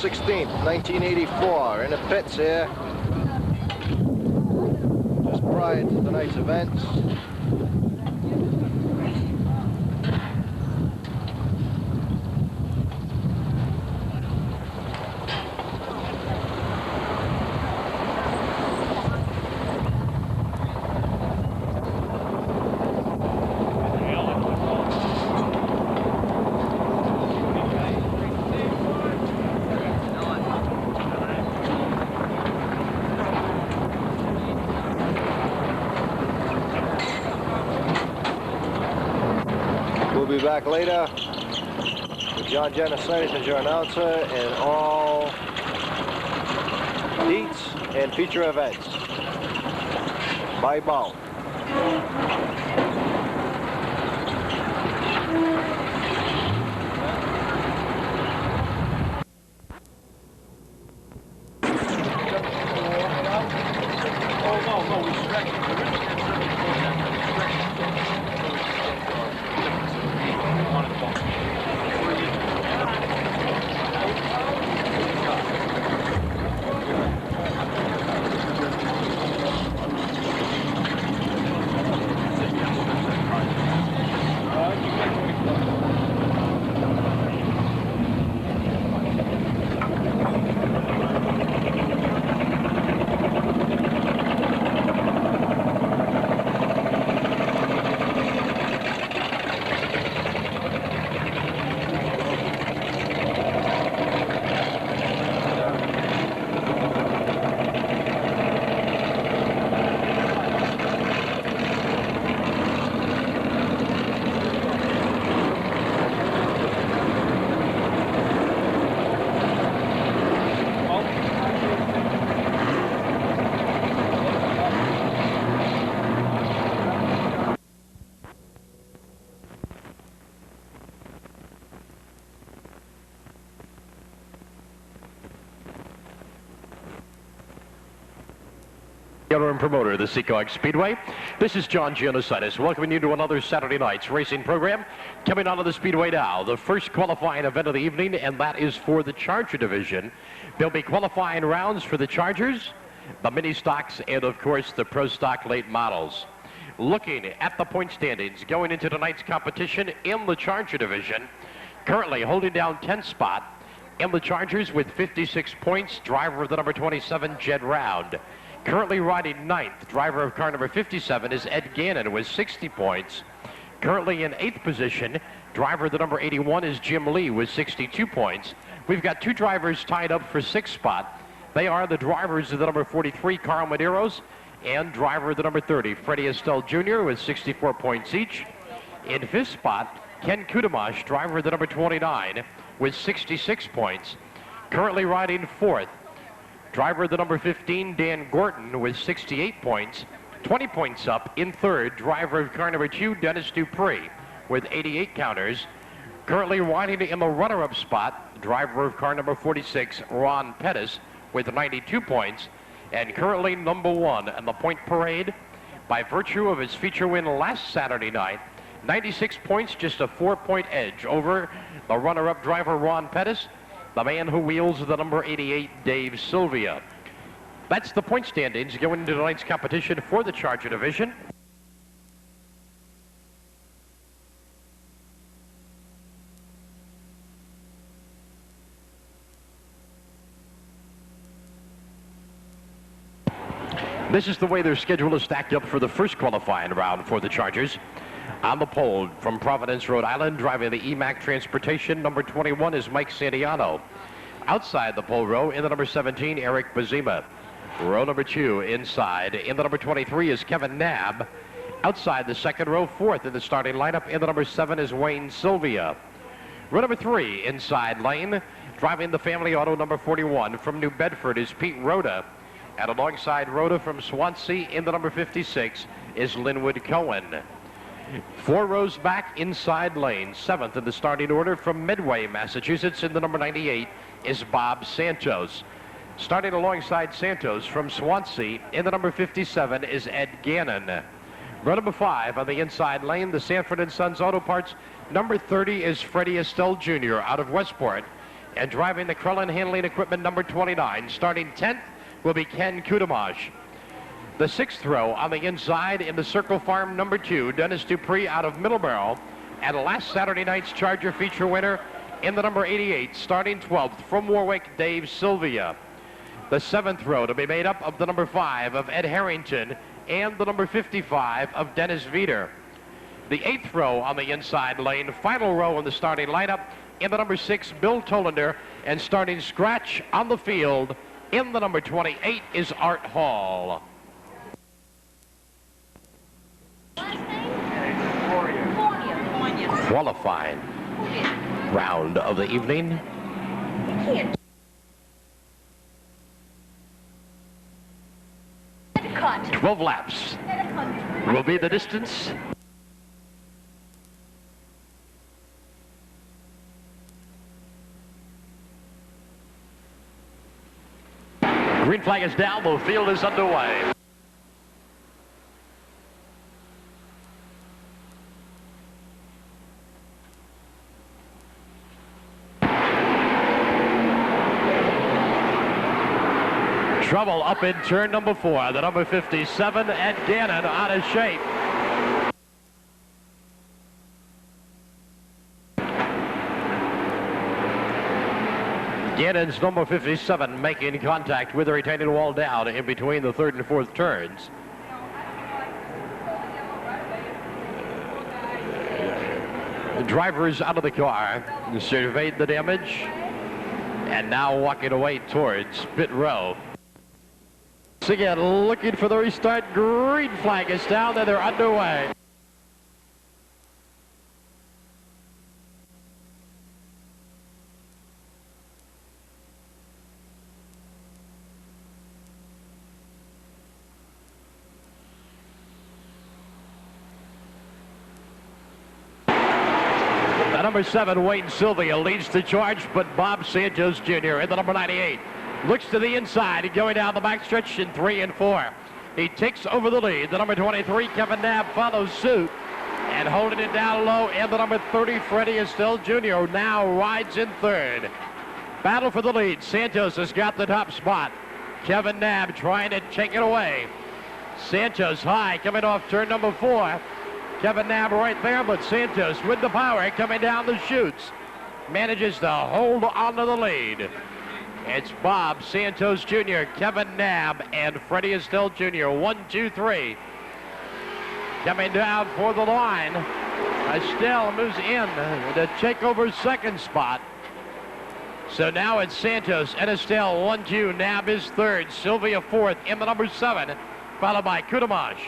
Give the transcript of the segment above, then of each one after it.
16th, 1984, in the pits here, just prior to tonight's events. We'll be back later with John Genocides as your announcer and all heats and feature events. Bye bye. Owner and promoter of the Seekonk Speedway. This is John Genocides, welcoming you to another Saturday night's racing program. Coming onto the Speedway now, the first qualifying event of the evening, and that is for the Charger division. There'll be qualifying rounds for the Chargers, the mini stocks, and of course the Pro Stock late models. Looking at the point standings going into tonight's competition in the Charger division, currently holding down 10th spot in the Chargers with 56 points, driver of the number 27, Jed Round. Currently riding 9th, driver of car number 57 is Ed Gannon with 60 points. Currently in 8th position, driver of the number 81 is Jim Lee with 62 points. We've got two drivers tied up for 6th spot. They are the drivers of the number 43, Carl Medeiros, and driver of the number 30, Freddie Estelle Jr. with 64 points each. In 5th spot, Ken Kudamash, driver of the number 29 with 66 points. Currently riding 4th, driver of the number 15, Dan Gorton with 68 points. 20 points up in 3rd, driver of car number 2, Dennis Dupree with 88 counters. Currently riding in the runner-up spot, driver of car number 46, Ron Pettis with 92 points. And currently number 1 in the point parade by virtue of his feature win last Saturday night. 96 points, just a 4-point edge over the runner-up driver, Ron Pettis, the man who wheels the number 88, Dave Sylvia. That's the point standings going into tonight's competition for the Charger division. This is the way their schedule is stacked up for the first qualifying round for the Chargers. On the pole from Providence, Rhode Island, driving the EMAC Transportation, number 21 is Mike Santiano. Outside the pole row, in the number 17, Eric Bazima. Row number 2 inside. In the number 23 is Kevin Knabb. Outside the second row, 4th in the starting lineup, in the number 7 is Wayne Sylvia. Row number 3 inside lane, driving the family auto number 41 from New Bedford is Pete Rhoda. And alongside Rhoda from Swansea, in the number 56 is Linwood Cohen. 4 rows back inside lane, 7th in the starting order from Midway, Massachusetts, in the number 98 is Bob Santos. Starting alongside Santos from Swansea, in the number 57 is Ed Gannon. Row number 5 on the inside lane, the Sanford & Sons Auto Parts, number 30 is Freddie Estelle Jr. out of Westport. And driving the Krellin handling equipment number 29, starting 10th, will be Ken Kudamash. The 6th row on the inside in the Circle Farm number 2, Dennis Dupree out of Middleborough. And last Saturday night's Charger feature winner in the number 88, starting 12th from Warwick, Dave Sylvia. The 7th row to be made up of the number 5 of Ed Harrington and the number 55 of Dennis Veeder. The 8th row on the inside lane, final row in the starting lineup, in the number 6, Bill Tollander, and starting scratch on the field in the number 28 is Art Hall. Qualifying round of the evening. 12 laps will be the distance. Green flag is down, the field is underway. Trouble up in turn number 4. The number 57, Ed Gannon, out of shape. Gannon's number 57 making contact with the retaining wall down in between the 3rd and 4th turns. The driver is out of the car, surveyed the damage, and now walking away towards pit row. Again, looking for the restart. Green flag is down, and they're underway. The number 7, Wayne Sylvia, leads the charge, but Bob Santos Jr. in the number 98. Looks to the inside, going down the backstretch in 3 and 4. He takes over the lead. The number 23, Kevin Knapp, follows suit. And holding it down low, and the number 30, Freddie Estelle Jr. now rides in 3rd. Battle for the lead. Santos has got the top spot. Kevin Knapp trying to take it away. Santos high, coming off turn number 4. Kevin Knapp right there, but Santos with the power coming down the chutes. Manages to hold on to the lead. It's Bob Santos Jr., Kevin Knapp, and Freddie Estelle Jr. 1, 2, 3. Coming down for the line. Estelle moves in to take over 2nd spot. So now it's Santos and Estelle 1, 2. Knapp is 3rd. Sylvia 4th in the number 7, followed by Kudamash,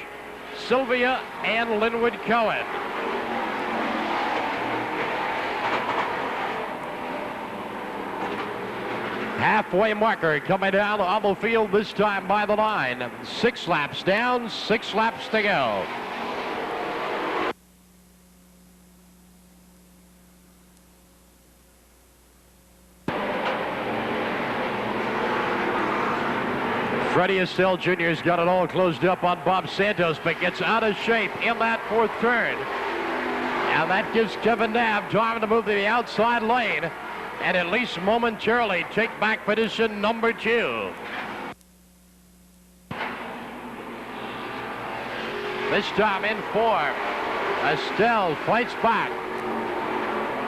Sylvia, and Linwood Cohen. Halfway marker coming down on the field, this time by the line. 6 laps down, 6 laps to go. Freddie Estelle Jr.'s got it all closed up on Bob Santos, but gets out of shape in that 4th turn. And that gives Kevin Knapp time to move to the outside lane and at least momentarily take back position number 2. This time in 4. Estelle fights back.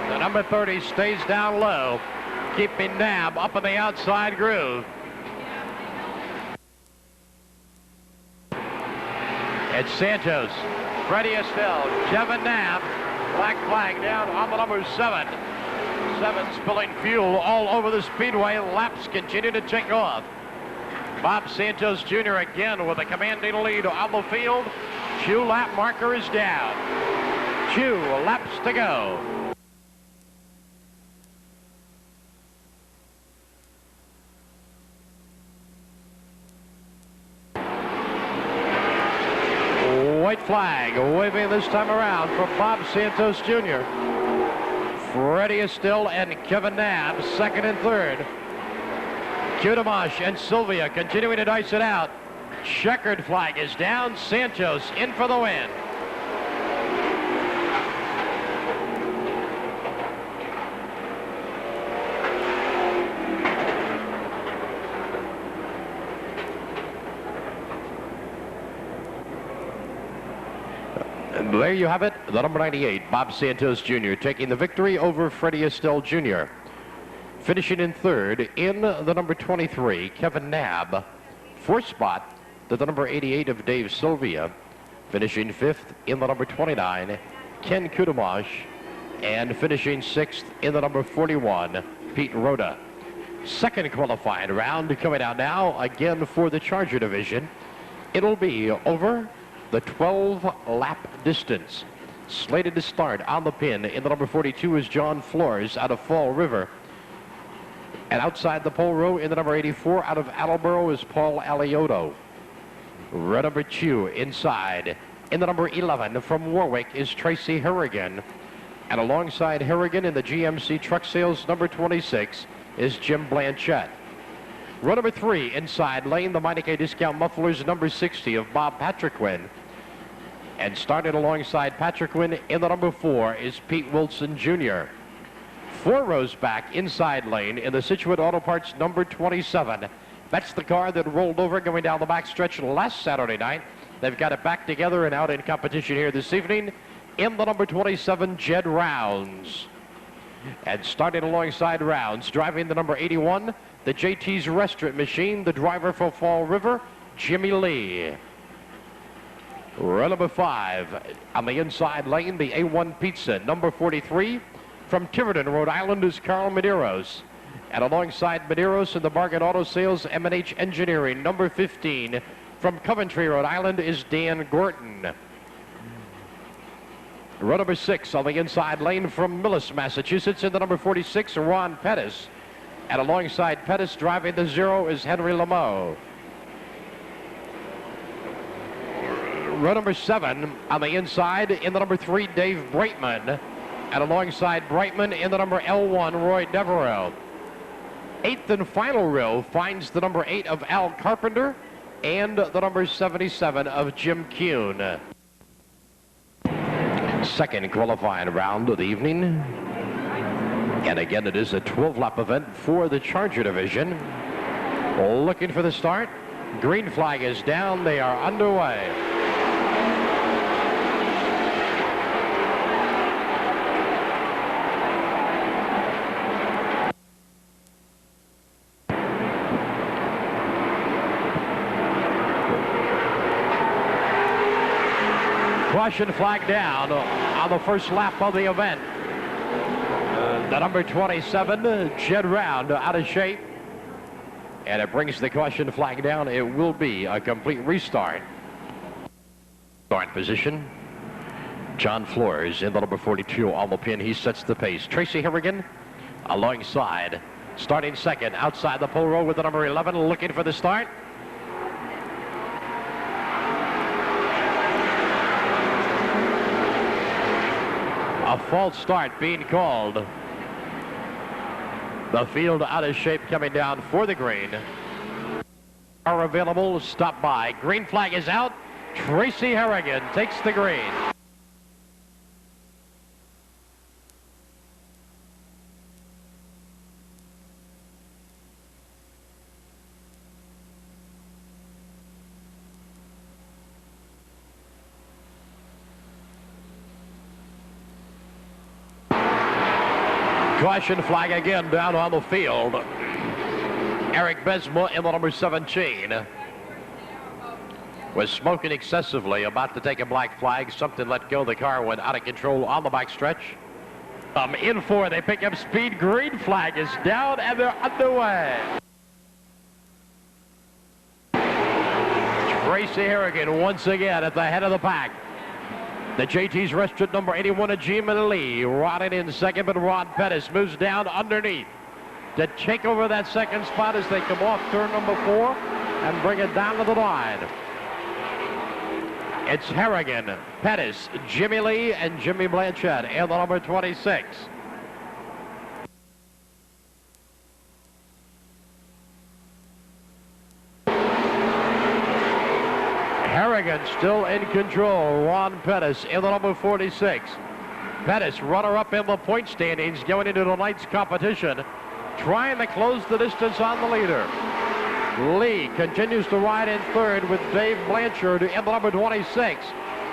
The number 30 stays down low, keeping Knapp up in the outside groove. It's Santos, Freddie Estelle, Kevin Knapp, black flag down on the number 7. 7 spilling fuel all over the speedway. Laps continue to tick off. Bob Santos Jr. again with a commanding lead on the field. 2-lap marker is down. 2 laps to go. White flag waving this time around for Bob Santos Jr. Freddie Estelle and Kevin Knapp, 2nd and 3rd. Kudamash and Sylvia continuing to dice it out. Checkered flag is down. Santos in for the win. There you have it, the number 98, Bob Santos Jr., taking the victory over Freddie Estelle Jr. Finishing in third in the number 23, Kevin Knabb. Fourth spot to the number 88 of Dave Sylvia. Finishing fifth in the number 29, Ken Kudamash. And finishing sixth in the number 41, Pete Rhoda. Second qualifying round coming out now, again for the Charger division. It'll be over the 12-lap distance. Slated to start on the pin in the number 42 is John Flores out of Fall River. And outside the pole row in the number 84 out of Attleboro is Paul Alioto. Row number 2 inside. In the number 11 from Warwick is Tracy Harrigan. And alongside Harrigan in the GMC Truck Sales number 26 is Jim Blanchett. Row number 3 inside lane, the Meineke Discount Mufflers number 60 of Bob Patriquin. And started alongside Patriquin in the number 4 is Pete Wilson Jr. 4 rows back inside lane in the Situate Auto Parts number 27. That's the car that rolled over going down the back stretch last Saturday night. They've got it back together and out in competition here this evening in the number 27, Jed Rounds. And starting alongside Rounds, driving the number 81, the JT's Restaurant Machine, the driver for Fall River, Jimmy Lee. Row number 5 on the inside lane, the A1 Pizza, number 43. From Tiverton, Rhode Island is Carl Medeiros. And alongside Medeiros in the Bargain Auto Sales, M&H Engineering, number 15. From Coventry, Rhode Island is Dan Gorton. Row number 6 on the inside lane from Millis, Massachusetts in the number 46, Ron Pettis. And alongside Pettis driving the 0 is Henry Lameau. Row number 7 on the inside in the number 3, Dave Breitman. And alongside Breitman in the number L1, Roy Devereaux. 8th and final row finds the number 8 of Al Carpenter and the number 77 of Jim Kuhn. Second qualifying round of the evening. And again, it is a 12-lap event for the Charger division. Looking for the start. Green flag is down. They are underway. Caution flag down on the first lap of the event. The number 27, Jed Round, out of shape. And it brings the caution flag down. It will be a complete restart. Start position. John Flores in the number 42 on the pin. He sets the pace. Tracy Harrigan alongside. Starting second outside the pole row with the number 11 looking for the start. A false start being called. The field out of shape coming down for the green. Are available, stop by. Green flag is out. Tracy Harrigan takes the green. Caution flag again down on the field. Eric Besma in the number 17 was smoking excessively, about to take a black flag. Something let go. The car went out of control on the back stretch. In 4, they pick up speed. Green flag is down and they're underway. Tracy Harrigan once again at the head of the pack. The JT's Restaurant number 81 of Jim Lee riding in second, but Ron Pettis moves down underneath to take over that second spot as they come off turn number 4 and bring it down to the line. It's Harrigan, Pettis, Jimmy Lee, and Jimmy Blanchett in the number 26. Harrigan still in control. Ron Pettis in the number 46. Pettis, runner-up in the point standings going into tonight's competition, trying to close the distance on the leader. Lee continues to ride in third with Dave Blanchard in the number 26.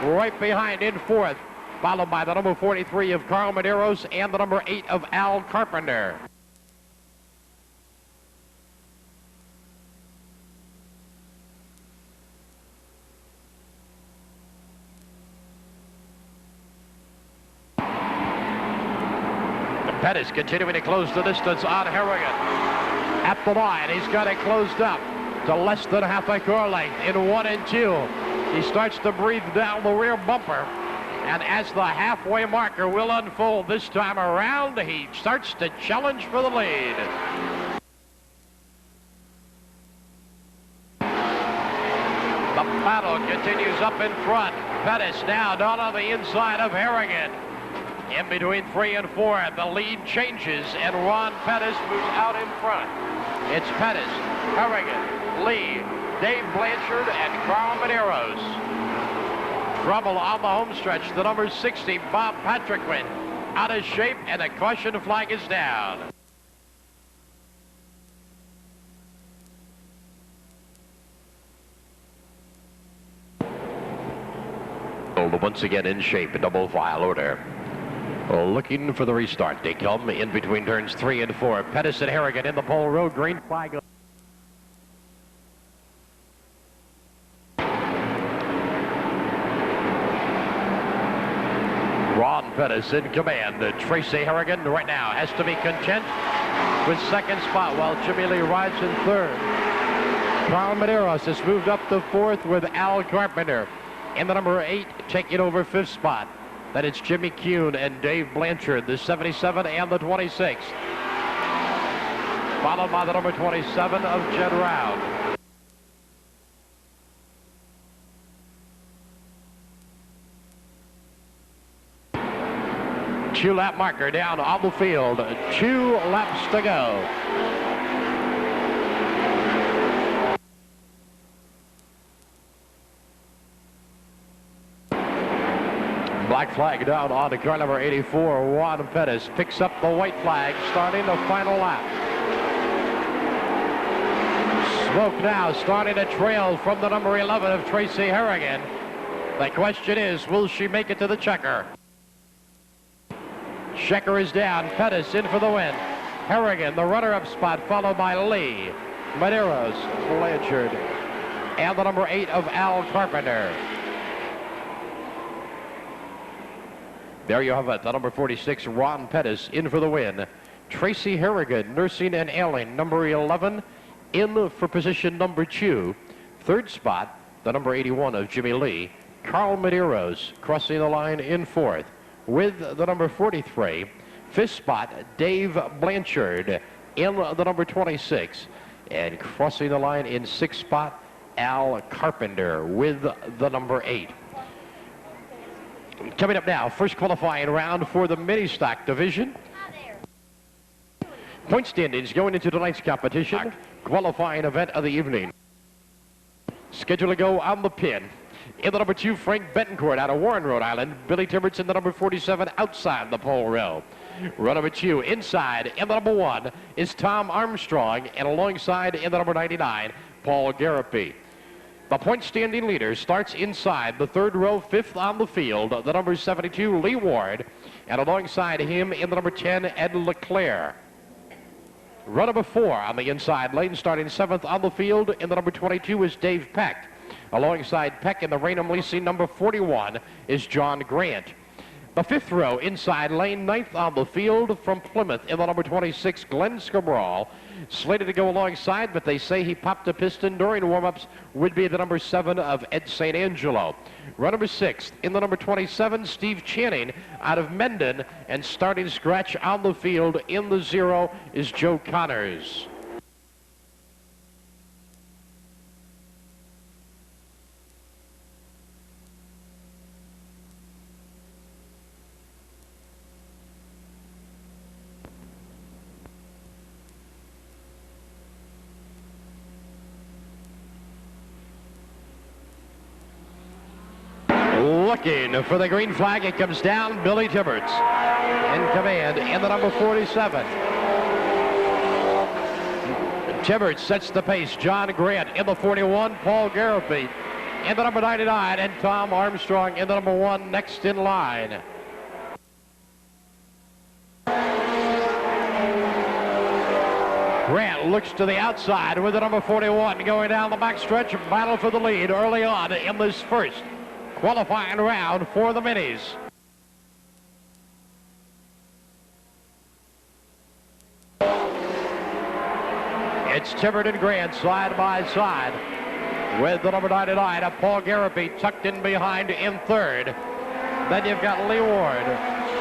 Right behind in fourth, followed by the number 43 of Carl Medeiros and the number 8 of Al Carpenter. Pettis continuing to close the distance on Harrigan. At the line, he's got it closed up to less than half a car length in 1 and 2. He starts to breathe down the rear bumper. And as the halfway marker will unfold this time around, he starts to challenge for the lead. The battle continues up in front. Pettis now down on the inside of Harrigan. In between 3 and 4, the lead changes, and Ron Pettis moves out in front. It's Pettis, Harrigan, Lee, Dave Blanchard, and Carl Medeiros. Trouble on the home stretch. The number 60, Bob Patrickman, out of shape, and the caution flag is down. Once again in shape, double file order. Looking for the restart. They come in between turns 3 and 4. Pettis and Harrigan in the pole road. Green flag. Ron Pettis in command. Tracy Harrigan right now has to be content with second spot while Jimmy Lee rides in third. Carl Medeiros has moved up to fourth with Al Carpenter. And the number 8 taking over fifth spot. That it's Jimmy Kuhn and Dave Blanchard, the 77 and the 26. Followed by the number 27 of Jed Round. Two-lap marker down on the field. 2 laps to go. Black flag down on to car number 84. Juan Pettis picks up the white flag, starting the final lap. Smoke now starting to trail from the number 11 of Tracy Harrigan. The question is, will she make it to the checker? Checker is down. Pettis in for the win. Harrigan, the runner-up spot, followed by Lee, Medeiros, Blanchard, and the number 8 of Al Carpenter. There you have it, the number 46, Ron Pettis, in for the win. Tracy Harrigan, nursing and ailing, number 11, in for position number 2. Third spot, the number 81 of Jimmy Lee. Carl Medeiros crossing the line in fourth with the number 43. Fifth spot, Dave Blanchard in the number 26. And crossing the line in sixth spot, Al Carpenter with the number 8. Coming up now, first qualifying round for the mini stock division. Point standings going into tonight's competition. Qualifying event of the evening. Scheduled to go on the pin. In the number 2, Frank Betancourt out of Warren, Rhode Island. Billy Tibbetts in the number 47 outside the pole rail. Row number 2 inside. In the number 1 is Tom Armstrong, and alongside in the number 99, Paul Garapi. The point standing leader starts inside the third row, fifth on the field, the number 72, Lee Ward, and alongside him in the number 10, Ed Leclerc. Row number 4 on the inside lane, starting seventh on the field, in the number 22 is Dave Peck. Alongside Peck in the Raynham Leasing number 41 is John Grant. The fifth row inside lane, ninth on the field from Plymouth in the number 26, Glenn Scabral. Slated to go alongside, but they say he popped a piston during warm-ups, would be the number 7 of Ed St. Angelo. Row number 6 in the number 27, Steve Channing out of Mendon, and starting scratch on the field in the 0 is Joe Connors. Looking for the green flag. It comes down. Billy Tibbetts in command in the number 47. Tibbetts sets the pace. John Grant in the 41. Paul Garapi in the number 99, and Tom Armstrong in the number 1 next in line. Grant looks to the outside with the number 41 going down the backstretch. Battle for the lead early on in this first qualifying round for the minis. It's Tibbert and Grant side by side with the number 99 of Paul Garrity tucked in behind in third. Then you've got Lee Ward,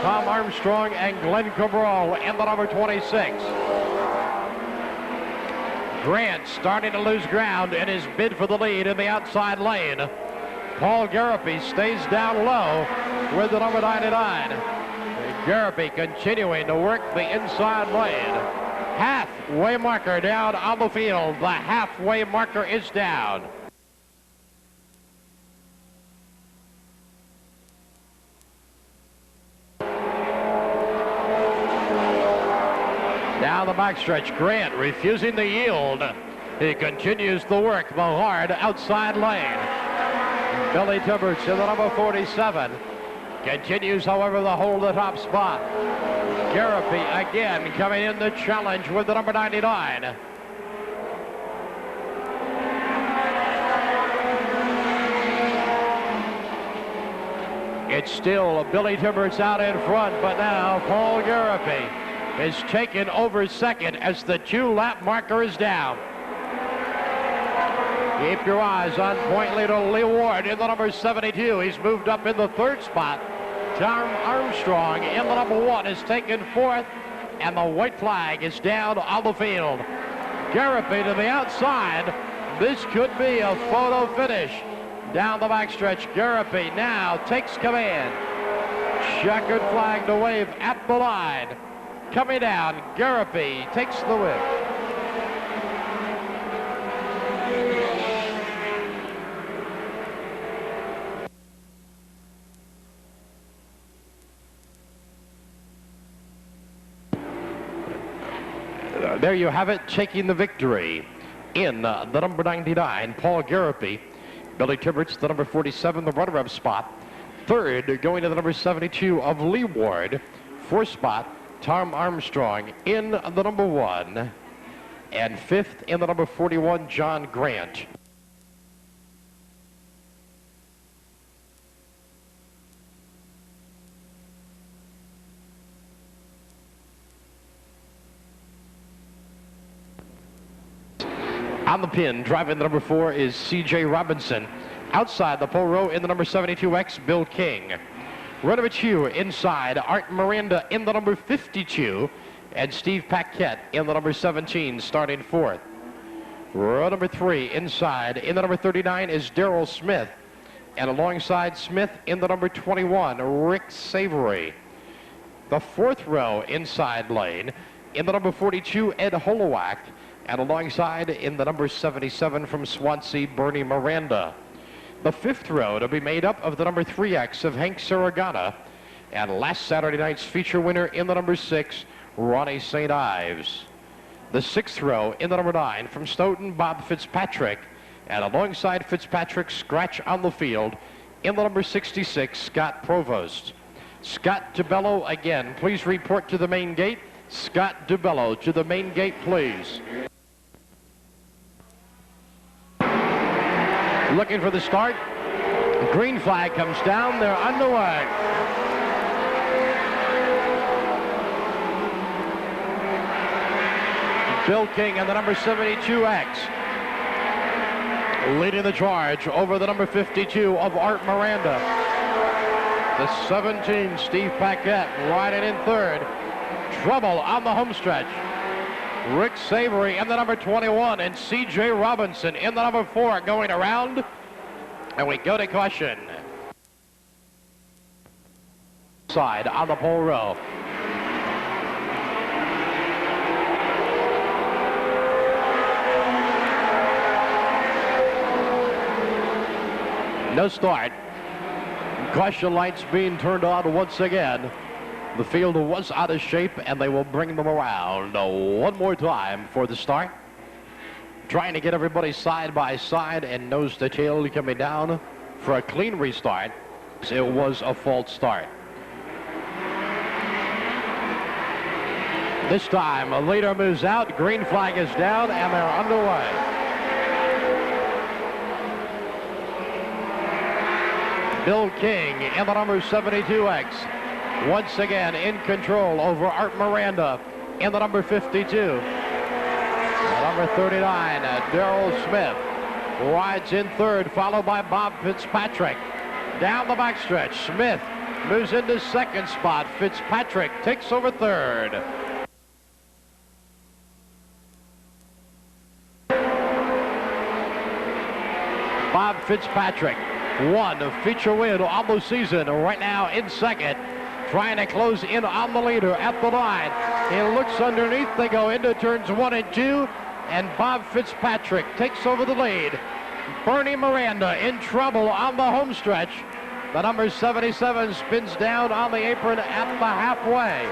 Tom Armstrong, and Glenn Cabral in the number 26. Grant starting to lose ground in his bid for the lead in the outside lane. Paul Garrity stays down low with the number 99. Garrity continuing to work the inside lane. Halfway marker down on the field. The halfway marker is down. Down the backstretch, Grant refusing to yield. He continues to work the hard outside lane. Billy Tibbert in the number 47. Continues, however, to hold the top spot. Garrity again coming in the challenge with the number 99. It's still Billy Tibbert's out in front, but now Paul Garrity is taken over second as the 2-lap marker is down. Keep your eyes on point leader Lee Ward in the number 72. He's moved up in the third spot. Tom Armstrong in the number 1 is taken fourth, and the white flag is down on the field. Garrity to the outside. This could be a photo finish. Down the backstretch, Garrity now takes command. Checkered flag to wave at the line. Coming down, Garrity takes the win. There you have it, taking the victory in the number 99, Paul Garrity. Billy Tibbert's the number 47, the runner-up spot. Third, going to the number 72 of Lee Ward. Fourth spot, Tom Armstrong in the number 1. And fifth in the number 41, John Grant. On the pin, driving the number 4 is C.J. Robinson. Outside the pole row in the number 72X, Bill King. Row number 2 inside, Art Miranda in the number 52, and Steve Paquette in the number 17, starting fourth. Row number 3 inside, in the number 39 is Daryl Smith, and alongside Smith in the number 21, Rick Savory. The fourth row inside lane, in the number 42, Ed Holowak, and alongside in the number 77 from Swansea, Bernie Miranda. The fifth row to be made up of the number 3X of Hank Saragana, and last Saturday night's feature winner in the number 6, Ronnie St. Ives. The sixth row in the number 9 from Stoughton, Bob Fitzpatrick, and alongside Fitzpatrick, scratch on the field in the number 66, Scott Provost. Scott DeBello again, please report to the main gate. Scott DeBello to the main gate, please. Looking for the start. Green flag comes down. They're underway. Bill King and the number 72X leading the charge over the number 52 of Art Miranda. The 17, Steve Paquette, riding in third. Trouble on the home stretch. Rick Savory in the number 21 and C.J. Robinson in the number 4 going around. And we go to caution. Side on the pole row. No start. Caution lights being turned on once again. The field was out of shape, and they will bring them around one more time for the start. trying to get everybody side by side and nose to tail coming down for a clean restart. It was a false start. This time, a leader moves out, green flag is down, and they're underway. Bill King in the number 72X. Once again in control over Art Miranda in the number 52. The number 39, Darrell Smith, rides in third, followed by Bob Fitzpatrick. Down the backstretch, Smith moves into second spot. Fitzpatrick takes over third. Bob Fitzpatrick won a feature win on the season, right now in second, trying to close in on the leader at the line. He looks underneath, they go into turns 1 and 2, and Bob Fitzpatrick takes over the lead. Bernie Miranda in trouble on the home stretch. The number 77 spins down on the apron at the halfway.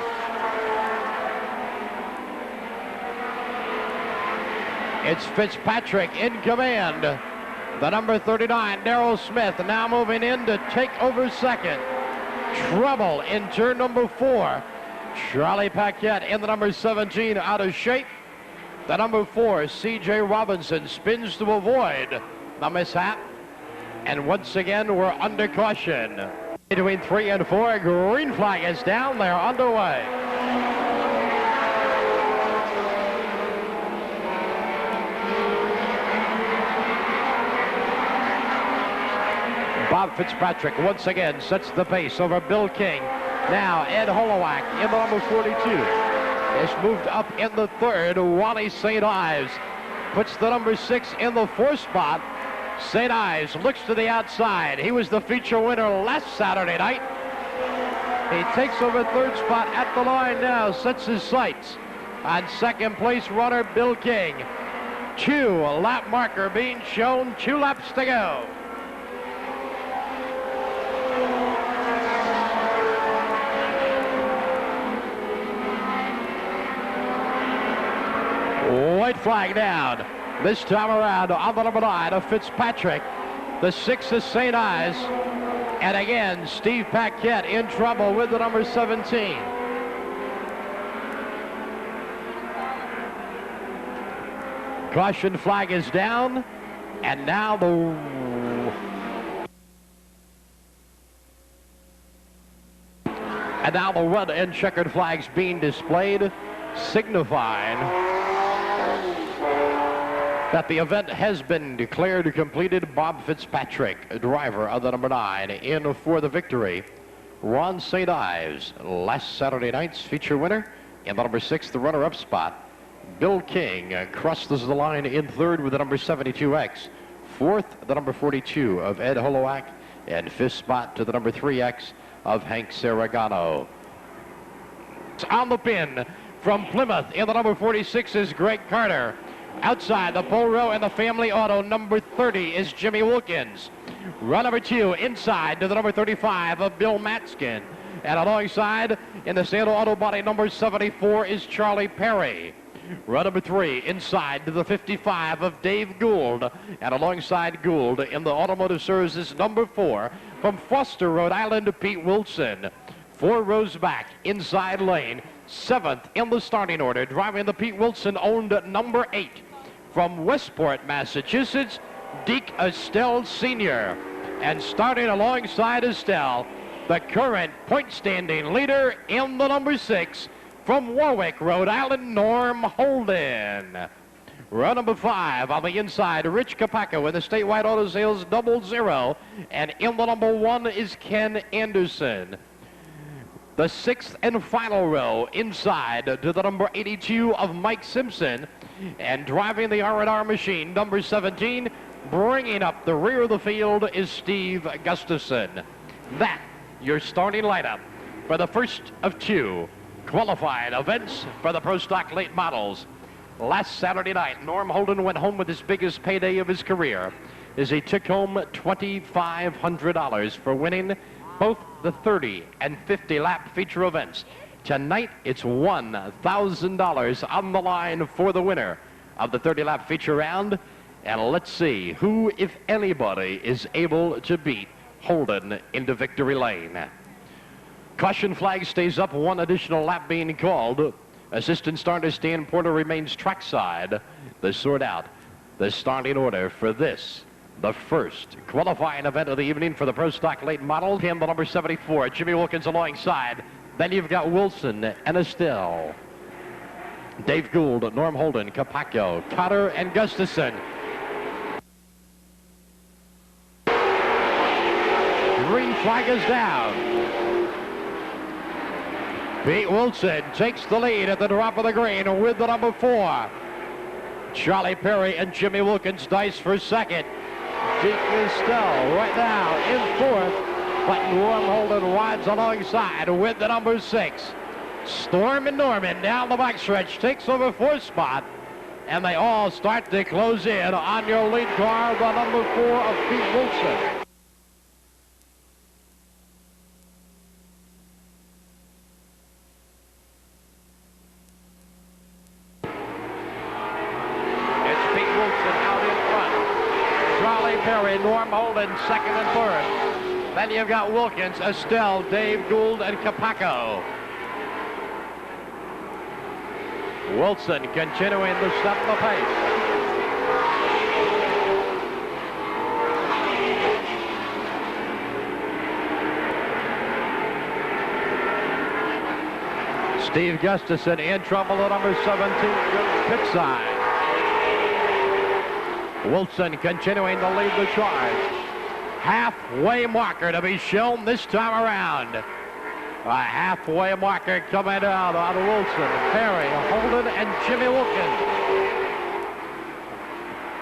It's Fitzpatrick in command. The number 39, Darrell Smith, now moving in to take over second. Trouble in turn number 4. Charlie Paquette in the number 17 out of shape. The number 4, C.J. Robinson, spins to avoid the mishap. And once again, we're under caution. Between 3 and 4, green flag is down. They're underway. Bob Fitzpatrick once again sets the pace over Bill King. Now Ed Holowak in the number 42. Is moved up in the third. Wally St. Ives puts the number 6 in the 4th spot. St. Ives looks to the outside. He was the feature winner last Saturday night. He takes over third spot at the line now, sets his sights on second place runner Bill King. 2 lap marker being shown, 2 laps to go. White flag down. This time around on the number 9 of Fitzpatrick. The 6 is St. Ives. And again, Steve Paquette in trouble with the number 17. Caution flag is down. And now the red and checkered flags being displayed, signifying that the event has been declared completed. Bob Fitzpatrick, driver of the number 9, in for the victory. Ron St. Ives, last Saturday night's feature winner. In the number 6, the runner-up spot. Bill King crosses the line in third with the number 72X. 4th, the number 42 of Ed Holowak. And 5th spot to the number 3X of Hank Saragano. On the pin from Plymouth in the number 46 is Greg Carter. Outside the pole row and the family auto, number 30 is Jimmy Wilkins. Run number 2 inside to the number 35 of Bill Matskin. And alongside in the Santa Auto Body, number 74 is Charlie Perry. Run number 3 inside to the 55 of Dave Gould. And alongside Gould in the Automotive Services, number 4 from Foster, Rhode Island, Pete Wilson. 4 rows back, inside lane. 7th in the starting order, driving the Pete Wilson-owned number 8. From Westport, Massachusetts, Deke Estelle Sr. And starting alongside Estelle, the current point-standing leader in the number 6, from Warwick, Rhode Island, Norm Holden. Run number 5 on the inside, Rich Capaco in the statewide auto sales 00. And in the number 1 is Ken Anderson. The 6th and final row inside to the number 82 of Mike Simpson. And driving the R&R machine, number 17, bringing up the rear of the field is Steve Gustafson. That, your starting lineup for the first of 2 qualifying events for the Pro Stock Late Models. Last Saturday night, Norm Holden went home with his biggest payday of his career as he took home $2,500 for winning both the 30 and 50 lap feature events. Tonight, it's $1,000 on the line for the winner of the 30-lap feature round. And let's see who, if anybody, is able to beat Holden into victory lane. Caution flag stays up, one additional lap being called. Assistant starter Stan Porter remains trackside. They sort out the starting order for this, the first qualifying event of the evening for the Pro Stock late model. Him, the number 74, Jimmy Wilkins alongside. Then you've got Wilson and Estelle. Dave Gould, Norm Holden, Capaccio, Cotter, and Gustafson. Green flag is down. Pete Wilson takes the lead at the drop of the green with the number 4. Charlie Perry and Jimmy Wilkins dice for second. Deke Estelle right now in 4th, but Norm Holden rides alongside with the number 6. Storm and Norman down the backstretch takes over 4th spot, and they all start to close in on your lead car, the number 4 of Pete Wilson. Perry, Norm Holden, 2nd and 3rd. Then you've got Wilkins, Estelle, Dave Gould, and Capaccio. Wilson continuing to set the pace. Steve Gustafson in trouble at number 17, pit side. Wilson continuing to lead the charge. Halfway marker to be shown this time around. A halfway marker coming out on Wilson, Perry, Holden, and Jimmy Wilkins.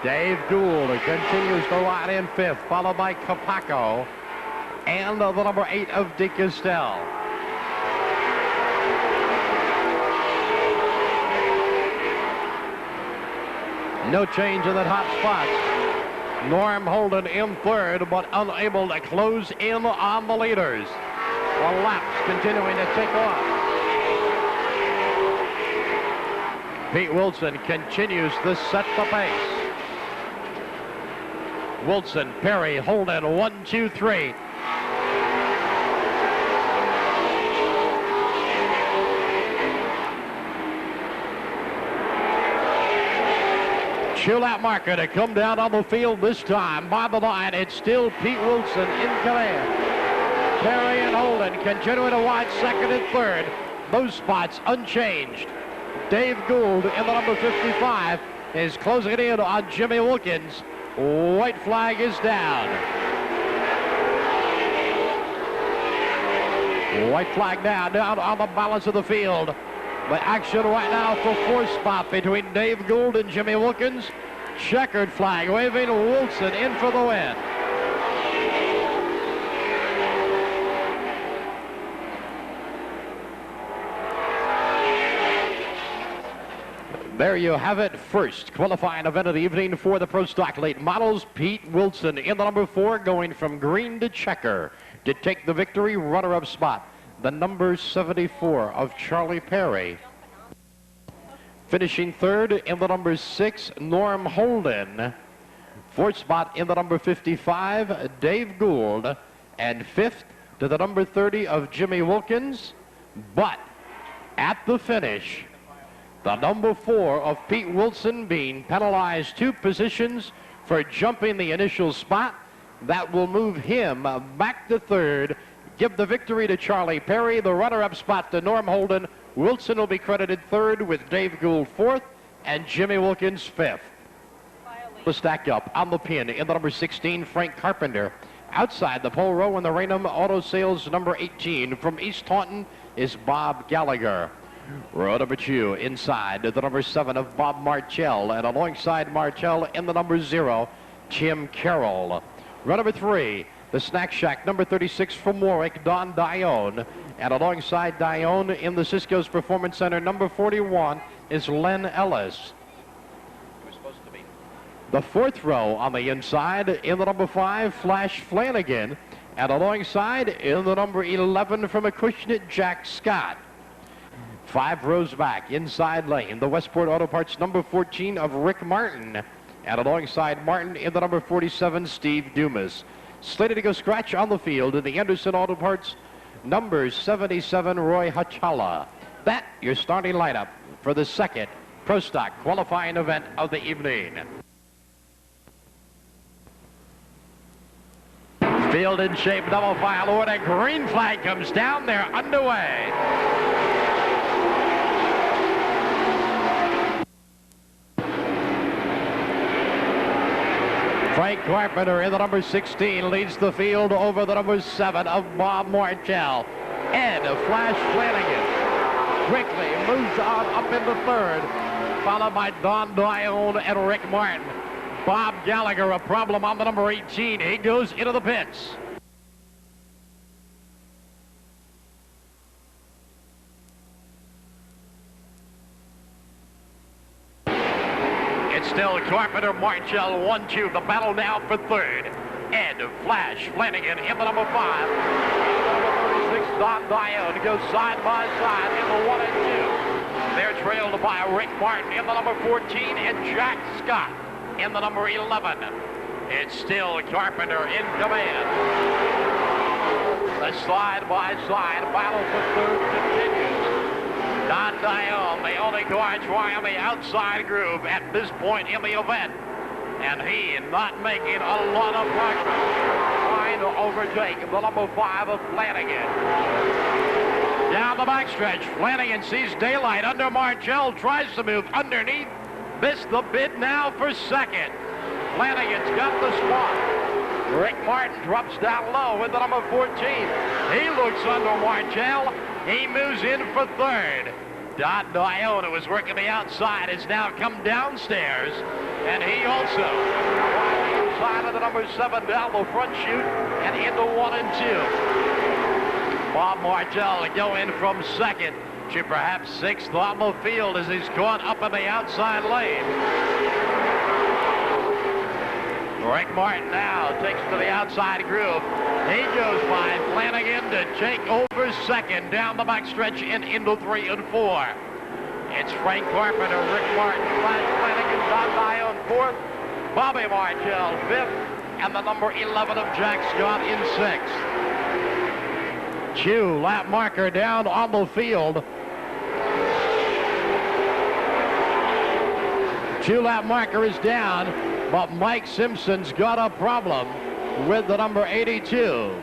Dave Gould continues to ride in 5th, followed by Capaccio and the number 8 of Deke Estelle. No change in the top spots. Norm Holden in 3rd, but unable to close in on the leaders. The laps continuing to take off. Pete Wilson continues to set the pace. Wilson, Perry, Holden, 1, 2, 3. Two-lap marker to come down on the field this time. By the line, it's still Pete Wilson in command. Perry and Holden continuing to wide 2nd and 3rd. Those spots unchanged. Dave Gould in the number 55 is closing it in on Jimmy Wilkins. White flag is down. White flag down on the balance of the field. The action right now for 4th spot between Dave Gould and Jimmy Wilkins. Checkered flag waving, Wilson in for the win. There you have it. First qualifying event of the evening for the Pro Stock late models. Pete Wilson in the number 4, going from green to checker to take the victory. Runner-up spot, the number 74 of Charlie Perry. Finishing 3rd in the number 6, Norm Holden. 4th spot in the number 55, Dave Gould. And 5th to the number 30 of Jimmy Wilkins. But at the finish, the number 4 of Pete Wilson being penalized 2 positions for jumping the initial spot. That will move him back to 3rd. Give the victory to Charlie Perry, the runner-up spot to Norm Holden. Wilson will be credited 3rd with Dave Gould 4th and Jimmy Wilkins 5th. The stack up on the pin in the number 16, Frank Carpenter. Outside the pole row in the Raynham Auto Sales number 18 from East Taunton is Bob Gallagher. Row number 2 inside the number 7 of Bob Martell, and alongside Martell in the number 0, Tim Carroll. Row number 3, the Snack Shack number 36 from Warwick, Don Dione. And alongside Dione in the Cisco's Performance Center number 41 is Len Ellis. The 4th row on the inside in the number 5, Flash Flanagan. And alongside in the number 11 from Acushnet, Jack Scott. 5 rows back, inside lane, the Westport Auto Parts number 14 of Rick Martin. And alongside Martin in the number 47, Steve Dumas. Slated to go scratch on the field in the Anderson Auto Parts number 77, Roy Hachala. That your starting lineup for the second Pro Stock qualifying event of the evening. Field in shape, double file order. Green flag comes down. They're underway. Frank Carpenter in the number 16 leads the field over the number 7 of Bob Martell. Ed Flash Flanagan quickly moves on up in the third, followed by Don Dione and Rick Martin. Bob Gallagher, a problem on the number 18. He goes into the pits. It's still Carpenter, Martell, 1-2. The battle now for third. Ed Flash Flanagan in the number 5. Number 36, Don Dione goes side by side in the 1 and 2. They're trailed by Rick Martin in the number 14 and Jack Scott in the number 11. It's still Carpenter in command. The side-by-side battle for third continues. Don Dione, the only car trying the outside groove at this point in the event. And he not making a lot of progress. Trying to overtake the number 5 of Flanagan. Down the backstretch, Flanagan sees daylight under Martell, tries to move underneath. Missed the bid now for second. Flanagan's got the spot. Rick Martin drops down low with the number 14. He looks under Martell. He moves in for third. Don Dione, who was working the outside, has now come downstairs. And he also on the inside of the number 7 down the front chute and into 1 and 2. Bob Martell go in from second to perhaps 6th on the field as he's caught up in the outside lane. Rick Martin now takes to the outside groove. He goes by Flanagan to take over second down the backstretch and into 3 and 4. It's Frank Carpenter, Rick Martin, Flanagan, Don Dione 4th, Bobby Martell 5th, and the number 11 of Jack Scott in 6th. Chew, lap marker down on the field. 2 lap marker is down, but Mike Simpson's got a problem with the number 82.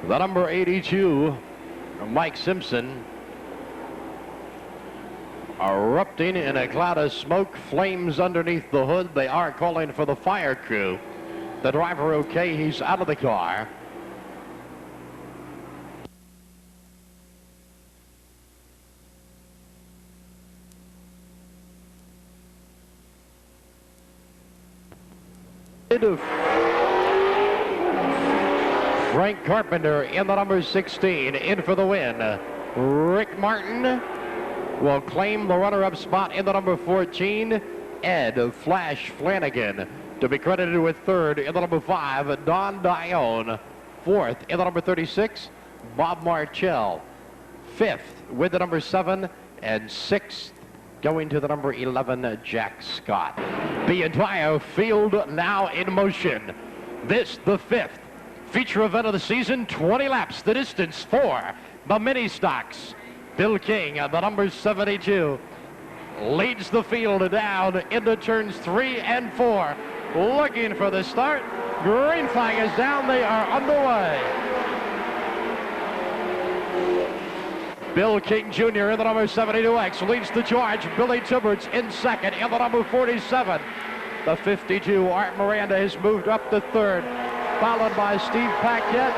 The number 82, Mike Simpson, erupting in a cloud of smoke, flames underneath the hood. They are calling for the fire crew. The driver okay, he's out of the car. Frank Carpenter in the number 16, in for the win. Rick Martin will claim the runner-up spot in the number 14. Ed Flash Flanagan to be credited with third in the number 5. Don Dione 4th in the number 36. Bob Martell 5th with the number 7, and 6th going to the number 11, Jack Scott. The entire field now in motion. This, the 5th feature event of the season, 20 laps, the distance for the mini stocks. Bill King, the number 72, leads the field down into turns 3 and 4. Looking for the start. Green flag is down. They are underway. Bill King Jr. in the number 72X leads the charge. Billy Tibberts in second in the number 47. The 52, Art Miranda, has moved up to third, followed by Steve Paquette,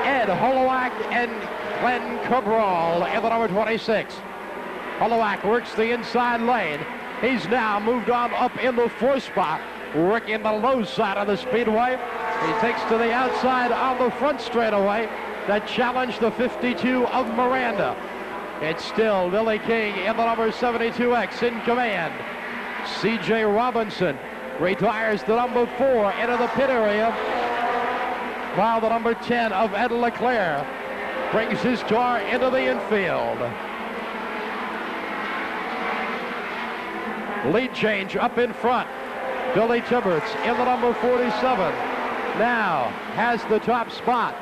Ed Holowak, and Glenn Cabral in the number 26. Holowak works the inside lane. He's now moved on up in the 4th spot, working the low side of the speedway. He takes to the outside on the front straightaway that challenged the 52 of Miranda. It's still Billy King in the number 72X in command. C.J. Robinson retires the number 4 into the pit area. while the number 10 of Ed Leclerc brings his car into the infield. Lead change up in front. Billy Tibbetts in the number 47 now has the top spot.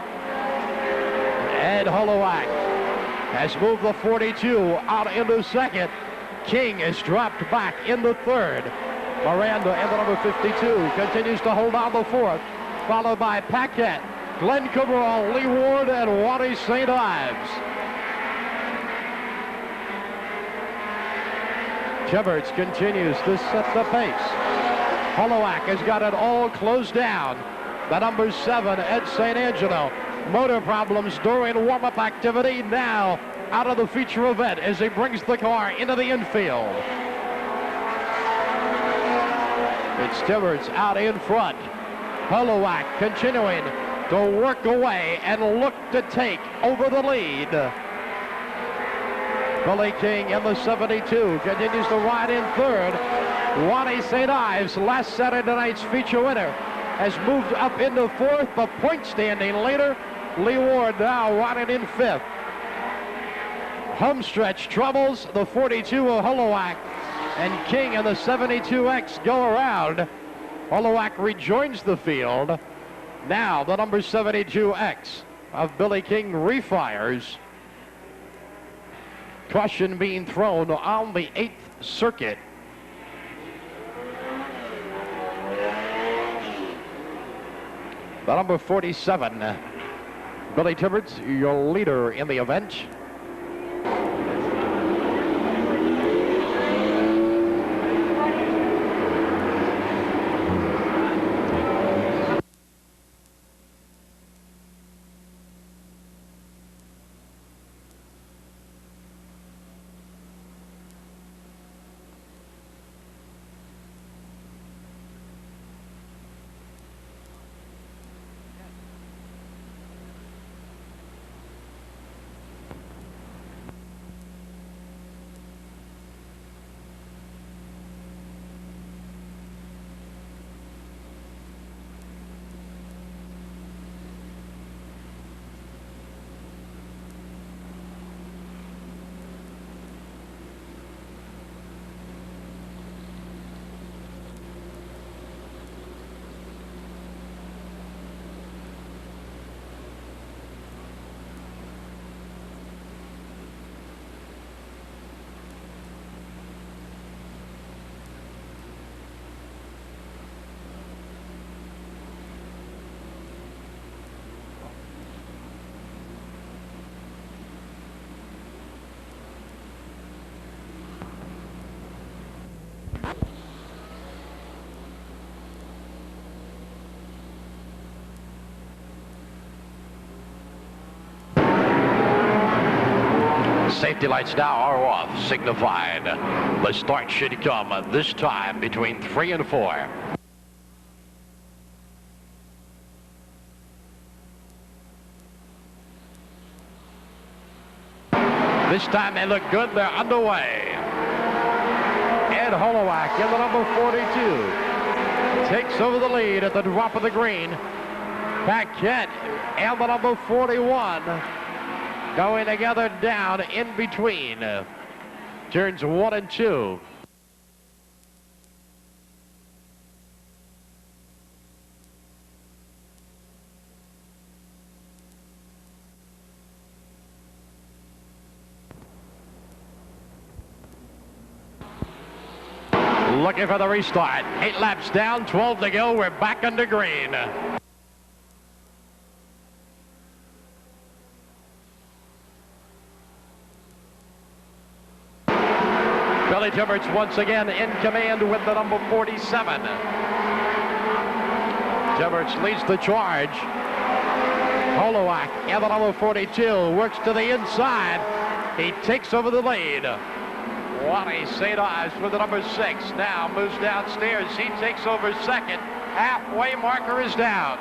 Ed Holowak has moved the 42 out into second. King is dropped back in the third. Miranda in the number 52 continues to hold on the fourth, followed by Paquette, Glenn Cabral, Lee Ward, and Waddy St. Ives. Tibbetts continues to set the pace. Holowak has got it all closed down. The number 7, Ed St. Angelo. Motor problems during warm-up activity, now out of the feature event as he brings the car into the infield. It's Tibbetts out in front. Holowak continuing to work away and look to take over the lead. Billy King in the 72 continues to ride in third. Waddy St. Ives, last Saturday night's feature winner, has moved up into fourth. The point standing leader, Lee Ward, now riding in fifth. Homestretch troubles the 42 of Holowak, and King and the 72X go around. Holowak rejoins the field. Now the number 72X of Billy King refires. Caution being thrown on the 8th circuit. The number 47, Billy Tibbetts, your leader in the event. Safety lights now are off, signifying the start should come this time between 3 and 4. This time they look good, they're underway. Ed Holowak in the number 42 takes over the lead at the drop of the green. Paquette and the number 41 going together down in between turns 1 and 2. Looking for the restart. 8 laps down, 12 to go. We're back under green. Billy Tibbetts once again in command with the number 47. Tibbetts leads the charge. Holowak and the number 42 works to the inside. He takes over the lead. Waddy St. Ives with the number 6 now moves downstairs. He takes over second. Halfway marker is down.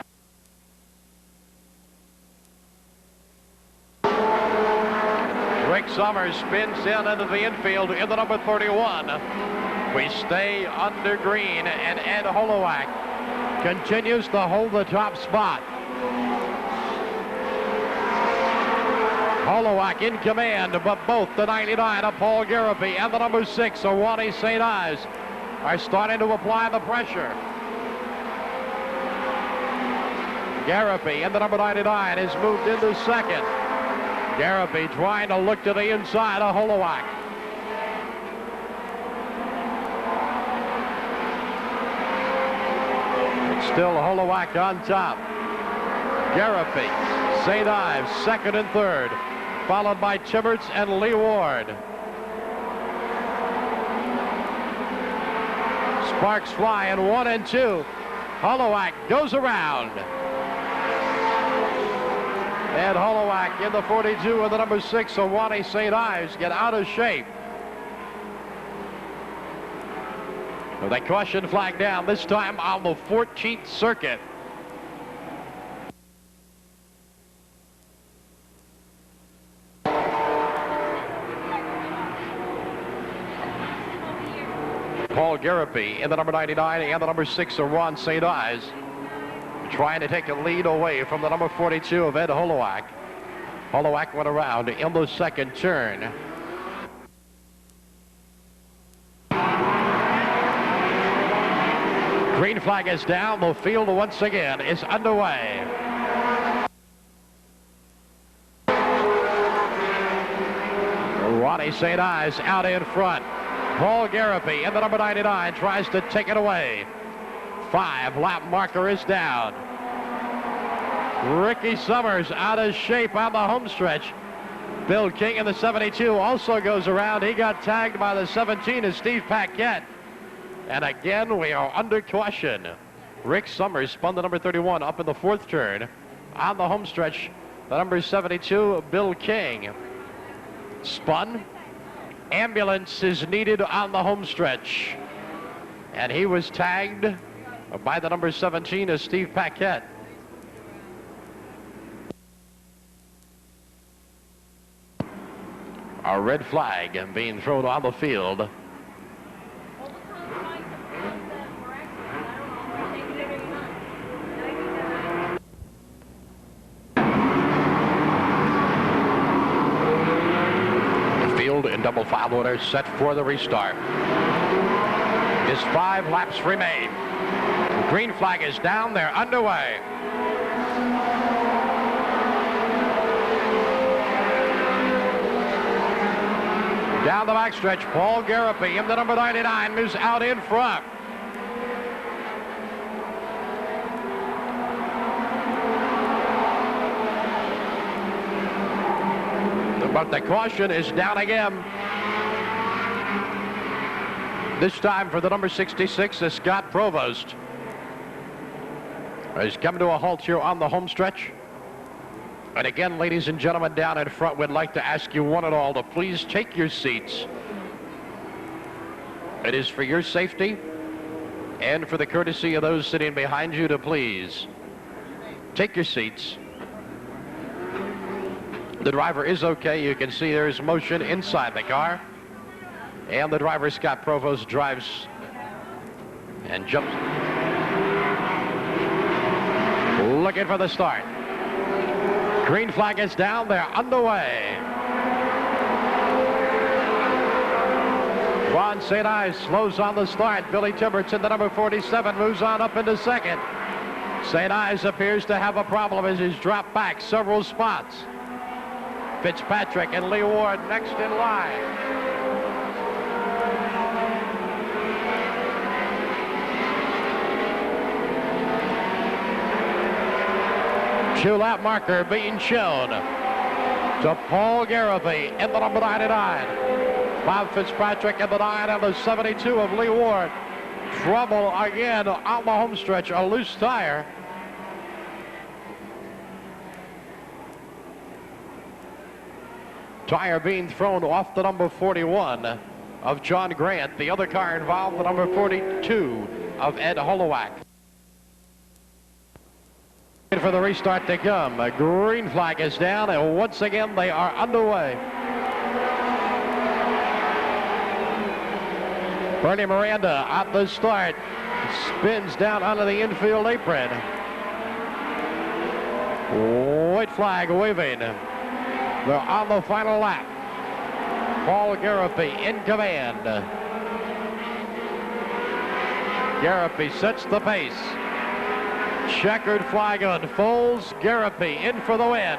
Rick Summers spins in into the infield in the number 31. We stay under green, and Ed Holowak continues to hold the top spot. Holowak in command, but both the 99 of Paul Garapi and the number 6 of Wally St. Ives are starting to apply the pressure. Garapi and the number 99 has moved into second. Garapi trying to look to the inside of Holowak. It's still Holowak on top. Garapi, St. Ives second and third, followed by Tibbetts and Lee Ward. Sparks fly in 1 and 2. Holowak goes around. And Holowak in the 42 and the number 6 of Wally St. Ives get out of shape. With a caution flag down, this time on the 14th circuit. Paul Garapi in the number 99 and the number 6 of Ron St. Ives trying to take a lead away from the number 42 of Ed Holowak. Holowak went around in the second turn. Green flag is down. The field once again is underway. Ronnie St. Ives out in front. Paul Garapi in the number 99 tries to take it away. 5-lap marker is down. Ricky Summers out of shape on the home stretch. Bill King in the 72 also goes around. He got tagged by the 17 of Steve Paquette. And again, we are under caution. Rick Summers spun the number 31 up in the 4th turn. On the home stretch, the number 72, Bill King, spun. Ambulance is needed on the home stretch. And he was tagged by the number 17 of Steve Paquette. A red flag being thrown on the field. The field in double file order set for the restart. Just 5 laps remain. The green flag is down. They're underway. Down the backstretch, Paul Garapi in the number 99 moves out in front. But the caution is down again. This time for the number 66 is Scott Provost. He's come to a halt here on the home stretch. And again, ladies and gentlemen, down in front, we'd like to ask you one and all to please take your seats. It is for your safety and for the courtesy of those sitting behind you to please take your seats. The driver is okay. You can see there's motion inside the car. And the driver, Scott Provost, drives and jumps. Looking for the start. Green flag is down. They're underway. Ron St. Ives slows on the start. Billy Tibbetts in the number 47 moves on up into second. St. Ives appears to have a problem as he's dropped back several spots. Fitzpatrick and Lee Ward next in line. Two-lap marker being shown to Paul Garapi in the number 99. Bob Fitzpatrick in the 9 and the 72 of Lee Ward. Trouble again on the home stretch, a loose tire. Tire being thrown off the number 41 of John Grant. The other car involved, the number 42 of Ed Holowak. For the restart to come. A green flag is down, and once again they are underway. Bernie Miranda at the start. Spins down onto the infield apron. White flag waving. They're on the final lap. Paul Garapy in command. Garapy sets the pace. Checkered flag unfolds. Garapy in for the win.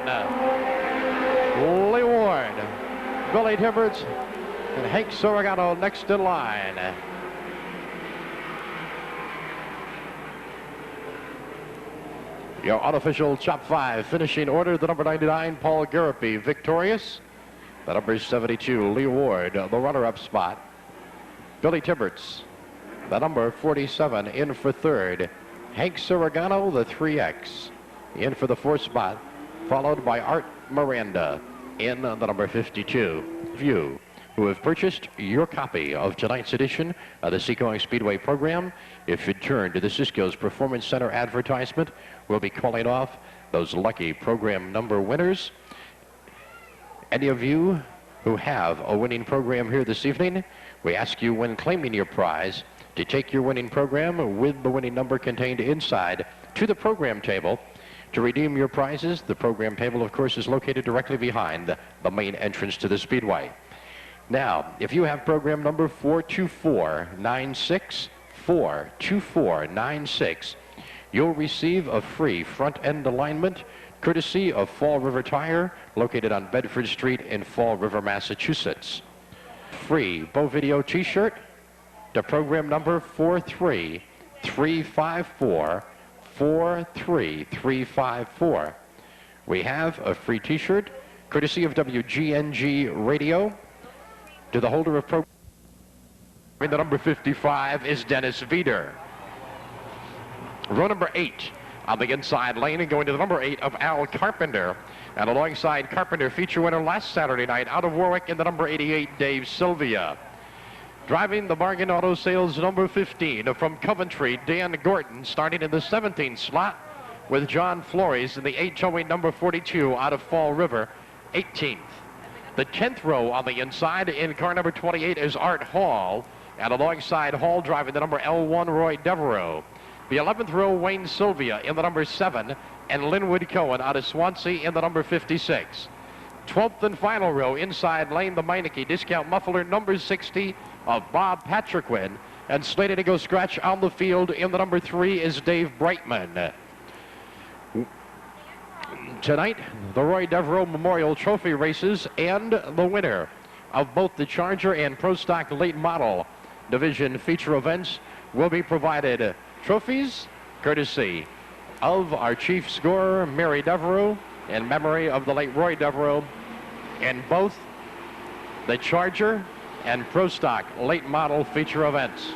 Lee Ward, Billy Tibbetts, and Hank Soriano next in line. Your unofficial top 5 finishing order: the number 99, Paul Garapy, victorious. The number 72, Lee Ward, the runner-up spot. Billy Tibbetts, the number 47, in for third. Hank Soriano, the 3X, in for the 4th spot, followed by Art Miranda in the number 52. You who have purchased your copy of tonight's edition of the Seekonk Speedway program, if you turn to the Cisco's Performance Center advertisement, we'll be calling off those lucky program number winners. Any of you who have a winning program here this evening, we ask you, when claiming your prize, to take your winning program with the winning number contained inside to the program table to redeem your prizes. The program table, of course, is located directly behind the main entrance to the Speedway. Now, if you have program number 42496, 42496, you'll receive a free front-end alignment courtesy of Fall River Tire, located on Bedford Street in Fall River, Massachusetts. Free Bow Video t-shirt to program number 43354, 43354. We have a free t-shirt courtesy of WGNG Radio to the holder of program. The number 55 is Dennis Veeder. Row number 8 on the inside lane, and going to the number 8 of Al Carpenter. And alongside Carpenter, feature winner last Saturday night out of Warwick in the number 88, Dave Sylvia. Driving the Bargain Auto Sales number 15 from Coventry, Dan Gordon, starting in the 17th slot with John Flores in the 8 towing number 42 out of Fall River, 18th. The 10th row on the inside in car number 28 is Art Hall, and alongside Hall, driving the number L1, Roy Devereaux. The 11th row, Wayne Sylvia in the number 7, and Linwood Cohen out of Swansea in the number 56. 12th and final row, inside lane, the Meineke discount muffler number 60 of Bob Patriquin, and slated to go scratch on the field in the number 3 is Dave Brightman. Tonight, the Roy Devereaux Memorial Trophy races, and the winner of both the Charger and Pro Stock Late Model Division feature events will be provided trophies courtesy of our chief scorer, Mary Devereaux, in memory of the late Roy Devereaux, in both the Charger and Pro Stock Late Model feature events.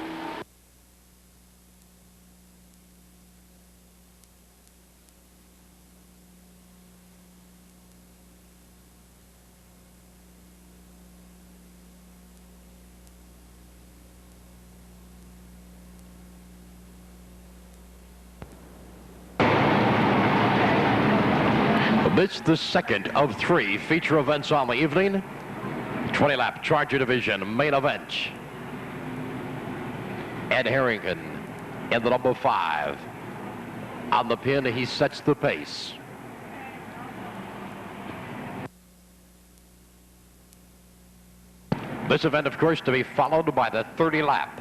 This is the second of 3 feature events on the evening. 20-lap Charger Division main event. Ed Harrington in the number 5. On the pin, he sets the pace. This event, of course, to be followed by the 30-lap,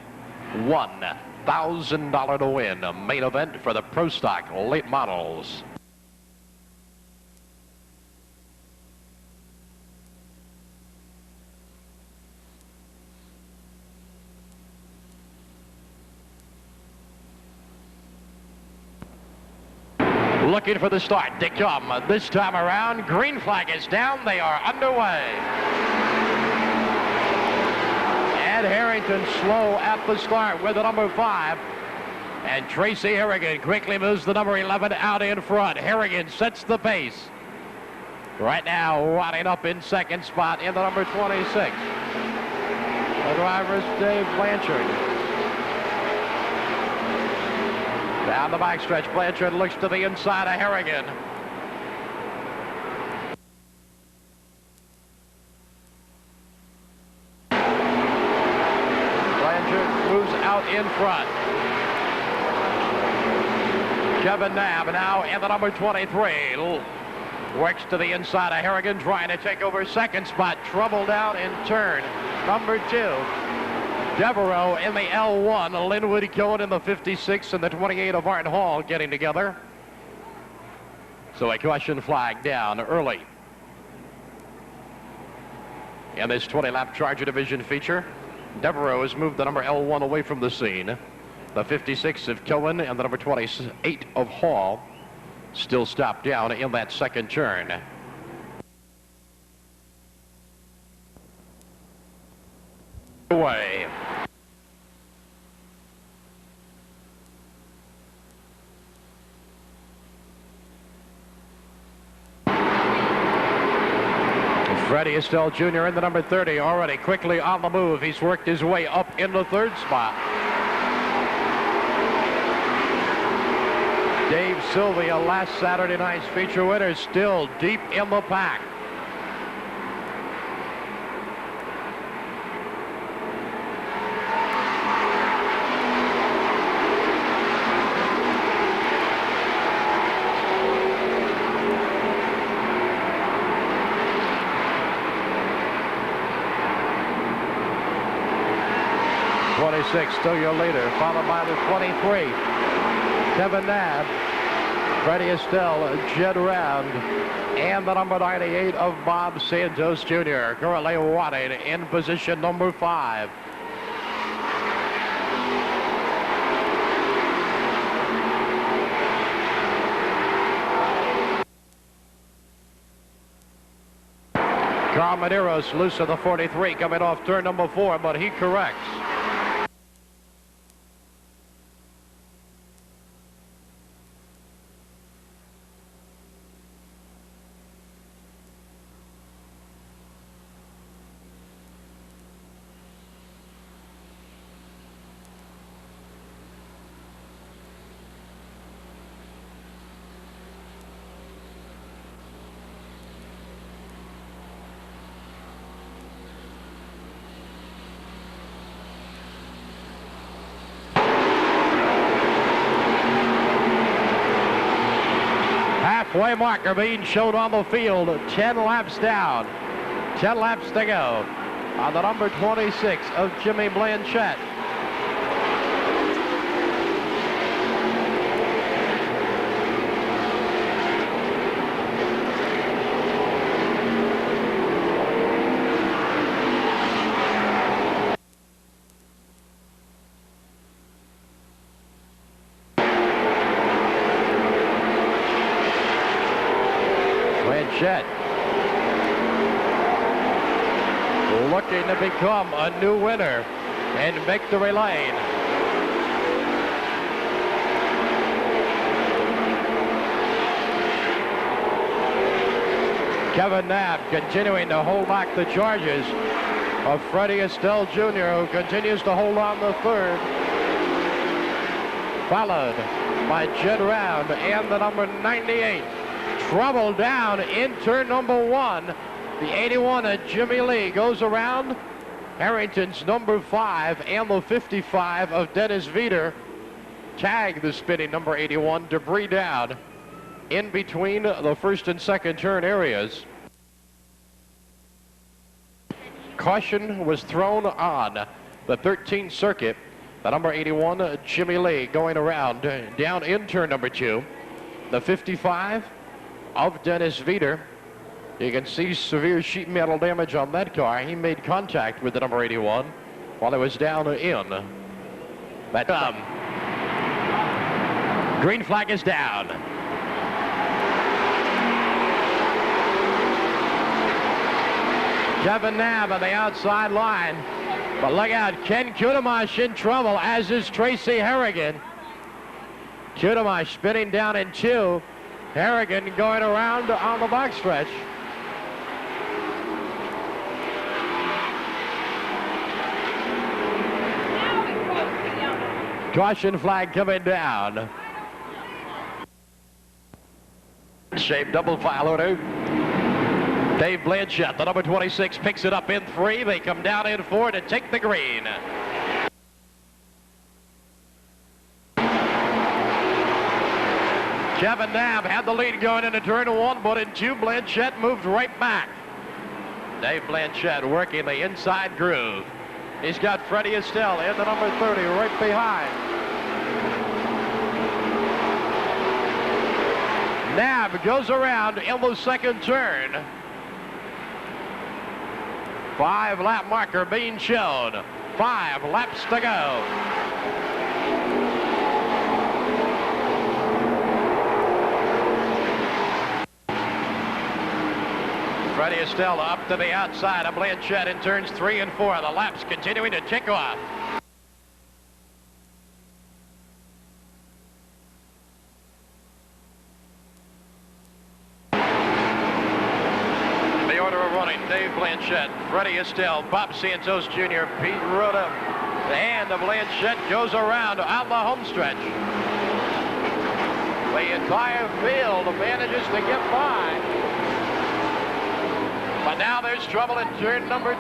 $1,000 to win main event for the Pro Stock Late Models. Looking for the start. They come this time around. Green flag is down. They are underway. Ed Harrington slow at the start with the number 5. And Tracy Harrigan quickly moves the number 11 out in front. Harrigan sets the pace. Right now, riding up in second spot in the number 26. The driver is Dave Blanchard. Down the backstretch, Blanchard looks to the inside of Harrigan. Blanchard moves out in front. Kevin Knapp now in the number 23. Works to the inside of Harrigan, trying to take over second spot. Trouble down in turn number 2. Devereaux in the L1. Linwood Cohen in the 56 and the 28 of Art Hall getting together. So a caution flag down early in this 20-lap Charger Division feature. Devereaux has moved the number L1 away from the scene. The 56 of Cohen and the number 28 of Hall still stopped down in that second turn. Away. Freddie Estelle Jr. in the number 30, already quickly on the move. He's worked his way up in the third spot. Dave Sylvia, last Saturday night's feature winner, still deep in the pack. Still your leader, followed by the 23. Kevin Knapp, Freddie Estelle, Jed Round, and the number 98 of Bob Santos Jr. currently wanted in position number 5. Carl Medeiros loose of the 43 coming off turn number 4, but he corrects. Halfway marker being shown on the field, 10 laps down, 10 laps to go on the number 26 of Jimmy Blanchette. Looking to become a new winner in victory lane. Kevin Knapp continuing to hold back the charges of Freddie Estelle Jr., who continues to hold on the third, followed by Jed Round and the number 98. Trouble down in turn number 1. The 81 of Jimmy Lee goes around Harrington's number 5 and the 55 of Dennis Veeder. Tag the spinning number 81, debris down in between the first and second turn areas. Caution was thrown on the 13th circuit. The number 81, Jimmy Lee, going around down in turn number 2. The 55 of Dennis Veeder. You can see severe sheet metal damage on that car. He made contact with the number 81 while it was down in. That green flag is down. Kevin Knapp on the outside line. But look out, Ken Kudamash in trouble, as is Tracy Harrigan. Kudamash spinning down in 2. Harrigan going around on the box stretch. Caution flag coming down. Shape double file order. Dave Blanchette, the number 26, picks it up in 3. They come down in 4 to take the green. Kevin Knapp had the lead going into turn 1, but in 2, Blanchette moved right back. Dave Blanchette working the inside groove. He's got Freddie Estelle in the number 30 right behind. Knapp goes around in the second turn. 5-lap marker being shown. 5 laps to go. Freddie Estelle up to the outside of Blanchette in turns 3 and 4. The laps continuing to tick off. The order of running: Dave Blanchette, Freddie Estelle, Bob Santos Jr., Pete Rhoda, and Blanchette goes around on the home stretch. The entire field manages to get by. But now there's trouble in turn number 2.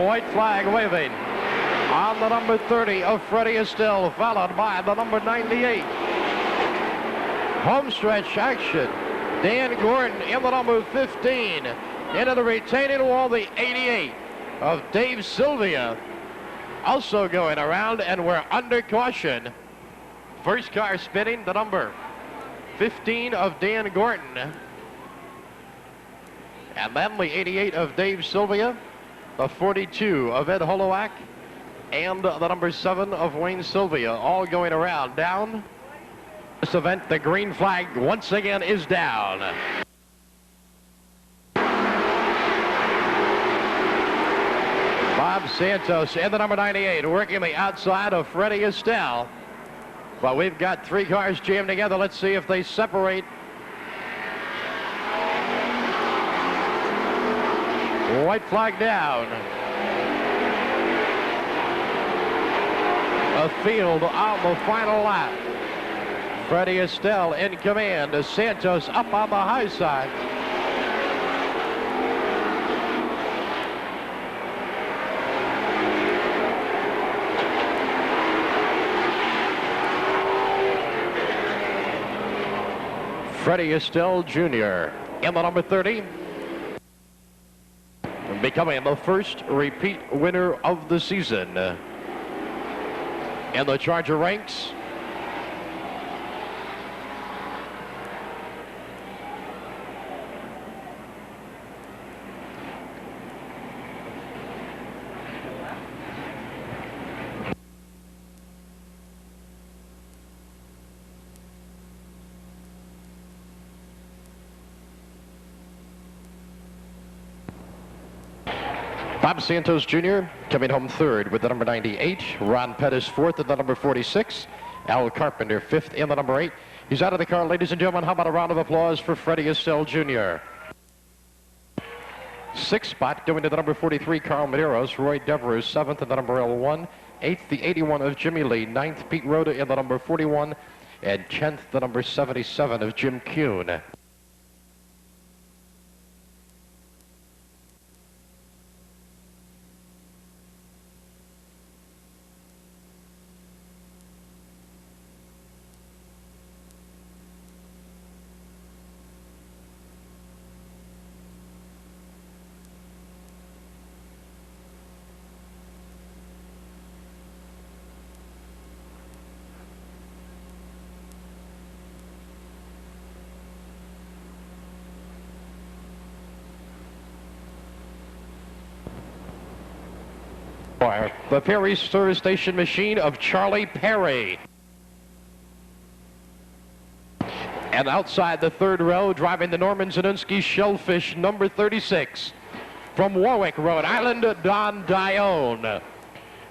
White flag waving on the number 30 of Freddie Estelle, followed by the number 98. Home stretch action. Dan Gordon in the number 15. Into the retaining wall, the 88 of Dave Sylvia. Also going around, and we're under caution. First car spinning, the number 15 of Dan Gordon. And then the 88 of Dave Sylvia, the 42 of Ed Holoak, and the number 7 of Wayne Sylvia, all going around. Down. This event, the green flag once again is down. Bob Santos in the number 98, working the outside of Freddie Estelle. But we've got 3 cars jammed together. Let's see if they separate. White flag down. A field on the final lap. Freddie Estelle in command. Santos up on the high side. Freddie Estelle Jr. in the number 30. Becoming the first repeat winner of the season. In the Charger ranks, Bob Santos Jr. coming home 3rd with the number 98. Ron Pettis 4th in the number 46. Al Carpenter 5th in the number 8. He's out of the car, ladies and gentlemen. How about a round of applause for Freddie Estelle Jr. 6th spot going to the number 43, Carl Medeiros. Roy Devereux 7th in the number L1. 8th, the 81 of Jimmy Lee. 9th, Pete Rhoda in the number 41. And 10th, the number 77 of Jim Kuhn. The Perry service station machine of Charlie Perry. And outside the 3rd row, driving the Norman Zielinski Shellfish number 36. From Warwick, Rhode Island, Don Dione.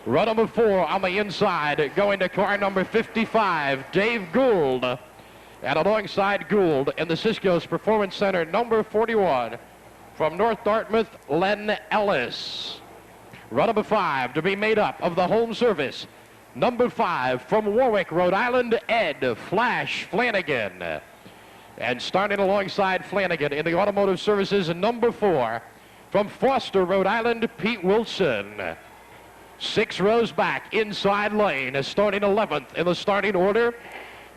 Row number 4 on the inside, going to car number 55, Dave Gould. And alongside Gould in the Cisco's Performance Center, number 41. From North Dartmouth, Len Ellis. Row number 5 to be made up of the home service. Number 5 from Warwick, Rhode Island, Ed Flash Flanagan. And starting alongside Flanagan in the Automotive Services, number 4 from Foster, Rhode Island, Pete Wilson. 6 rows back, inside lane, starting 11th in the starting order.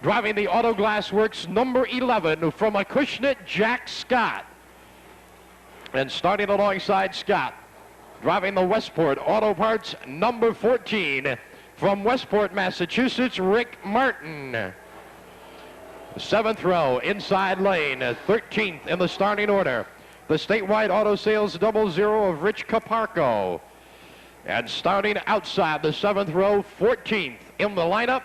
Driving the Auto Glass Works, number 11 from Acushnet, Jack Scott. And starting alongside Scott, driving the Westport Auto Parts, number 14 from Westport, Massachusetts, Rick Martin. 7th row, inside lane, 13th in the starting order. The statewide auto sales 00 of Rich Caparco. And starting outside the 7th row, 14th in the lineup.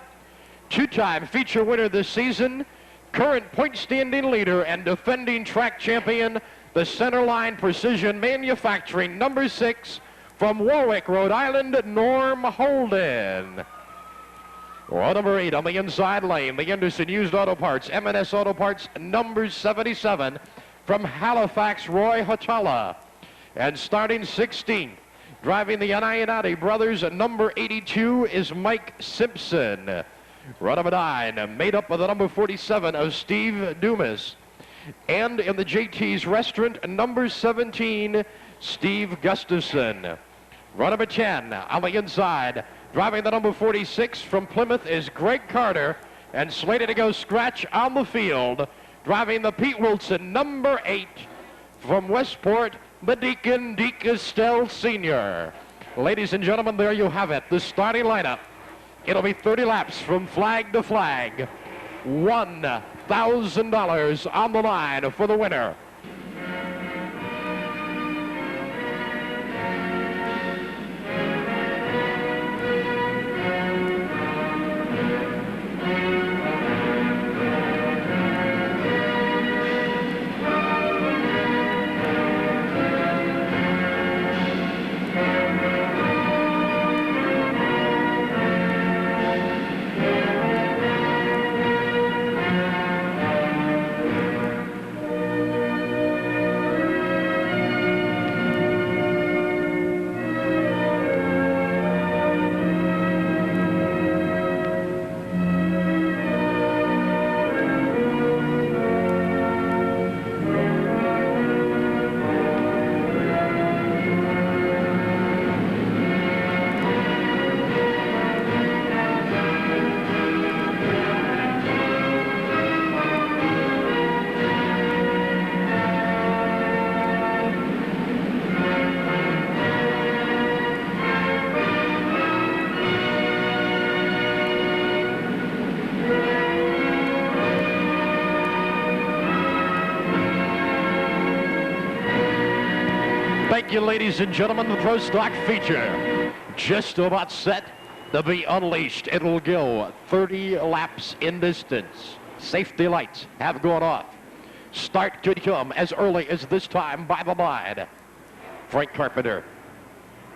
2-time feature winner this season, current point standing leader and defending track champion, the Centerline Precision Manufacturing, number 6 from Warwick, Rhode Island, Norm Holden. Row number 8 on the inside lane, the Anderson Used Auto Parts, M&S Auto Parts, number 77 from Halifax, Roy Hatala. And starting 16th, driving the Ionati brothers, number 82 is Mike Simpson. Row number 9, made up of the number 47 of Steve Dumas. And in the JT's Restaurant, number 17, Steve Gustafson. Row number 10 on the inside, driving the number 46 from Plymouth is Greg Carter, and slated to go scratch on the field, driving the Pete Wilson, number 8 from Westport, the Deacon DeCastell Sr. Ladies and gentlemen, there you have it, the starting lineup. It'll be 30 laps from flag to flag. $1,000 on the line for the winner. Thank you, ladies and gentlemen. The Pro Stock feature just about set to be unleashed. It'll go 30 laps in distance. Safety lights have gone off. Start could come as early as this time by the line. Frank Carpenter,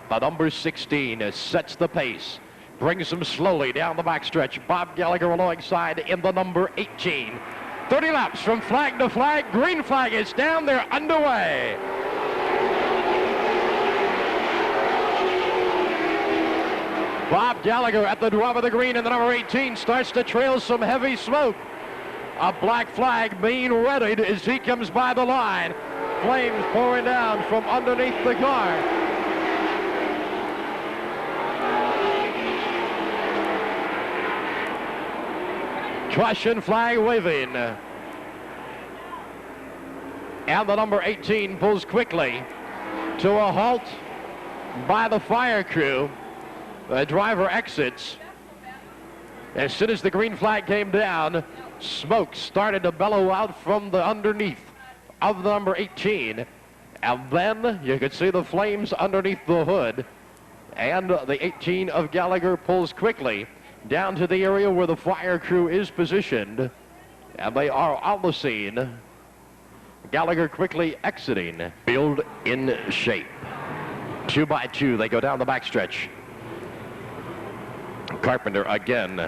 the number 16, sets the pace. Brings him slowly down the backstretch. Bob Gallagher alongside in the number 18. 30 laps from flag to flag. Green flag is down. They're underway. Bob Gallagher at the drop of the green, and the number 18 starts to trail some heavy smoke. A black flag being readied as he comes by the line. Flames pouring down from underneath the car. Caution flag waving. And the number 18 pulls quickly to a halt by the fire crew. The driver exits. As soon as the green flag came down, smoke started to bellow out from the underneath of the number 18. And then you could see the flames underneath the hood. And the 18 of Gallagher pulls quickly down to the area where the fire crew is positioned. And they are on the scene. Gallagher quickly exiting. Field in shape. 2 by 2, they go down the backstretch. Carpenter again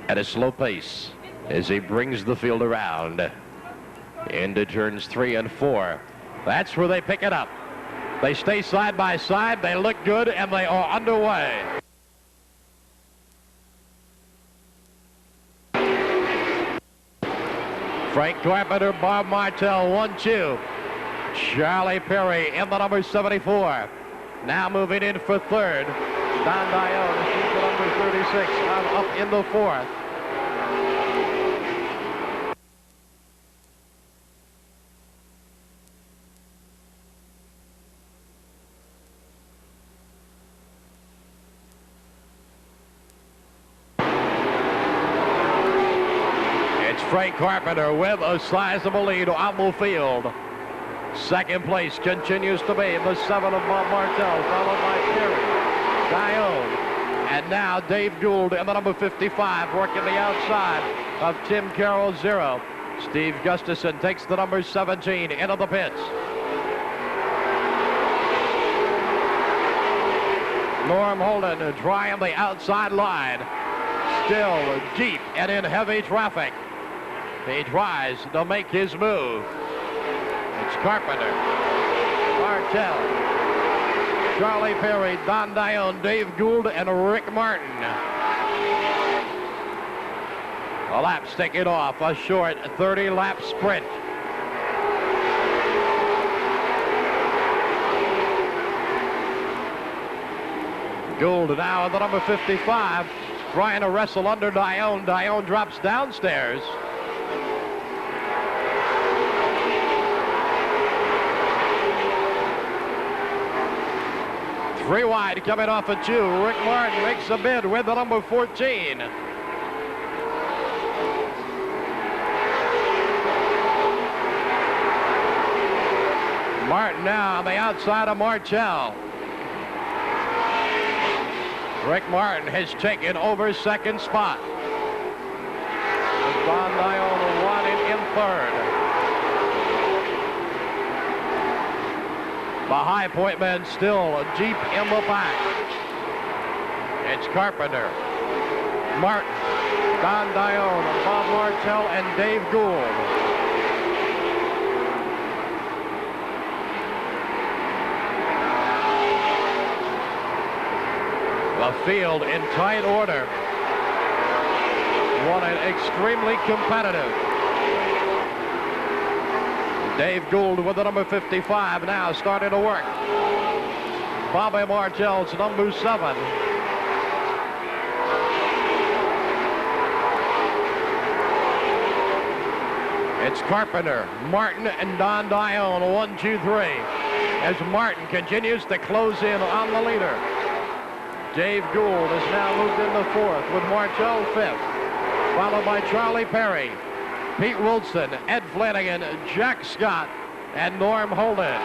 at a slow pace as he brings the field around into turns 3 and 4. That's where they pick it up. They stay side by side, they look good, and they are underway. Frank Carpenter, Bob Martell, 1-2. Charlie Perry in the number 74. Now moving in for third. Don Dione, she's the number 36, up in the fourth. Frank Carpenter with a sizable lead on the field. Second place continues to be the 7 of Bob Martell, followed by Perry, Dione, and now Dave Gould in the number 55, working the outside of Tim Carroll, 0. Steve Gustafson takes the number 17 into the pits. Norm Holden trying the outside line, still deep and in heavy traffic. He tries to make his move. It's Carpenter, Martell, Charlie Perry, Don Dione, Dave Gould, and Rick Martin. A lap's taking off, a short 30-lap sprint. Gould now at the number 55, trying to wrestle under Dione. Dione drops downstairs. Three wide coming off of 2. Rick Martin makes a bid with the number 14. Martin now on the outside of Martell. Rick Martin has taken over second spot. Don Dione running in third. The High Point men still deep in the pack. It's Carpenter, Martin, Don Dione, Bob Martell, and Dave Gould. The field in tight order. One extremely competitive. Dave Gould with the number 55 now starting to work. Bobby Martell's number 7. It's Carpenter, Martin, and Don Dione, 1, 2, 3. As Martin continues to close in on the leader. Dave Gould has now moved in the 4th with Martell 5th, followed by Charlie Perry, Pete Wilson, Ed Flanagan, Jack Scott, and Norm Holden.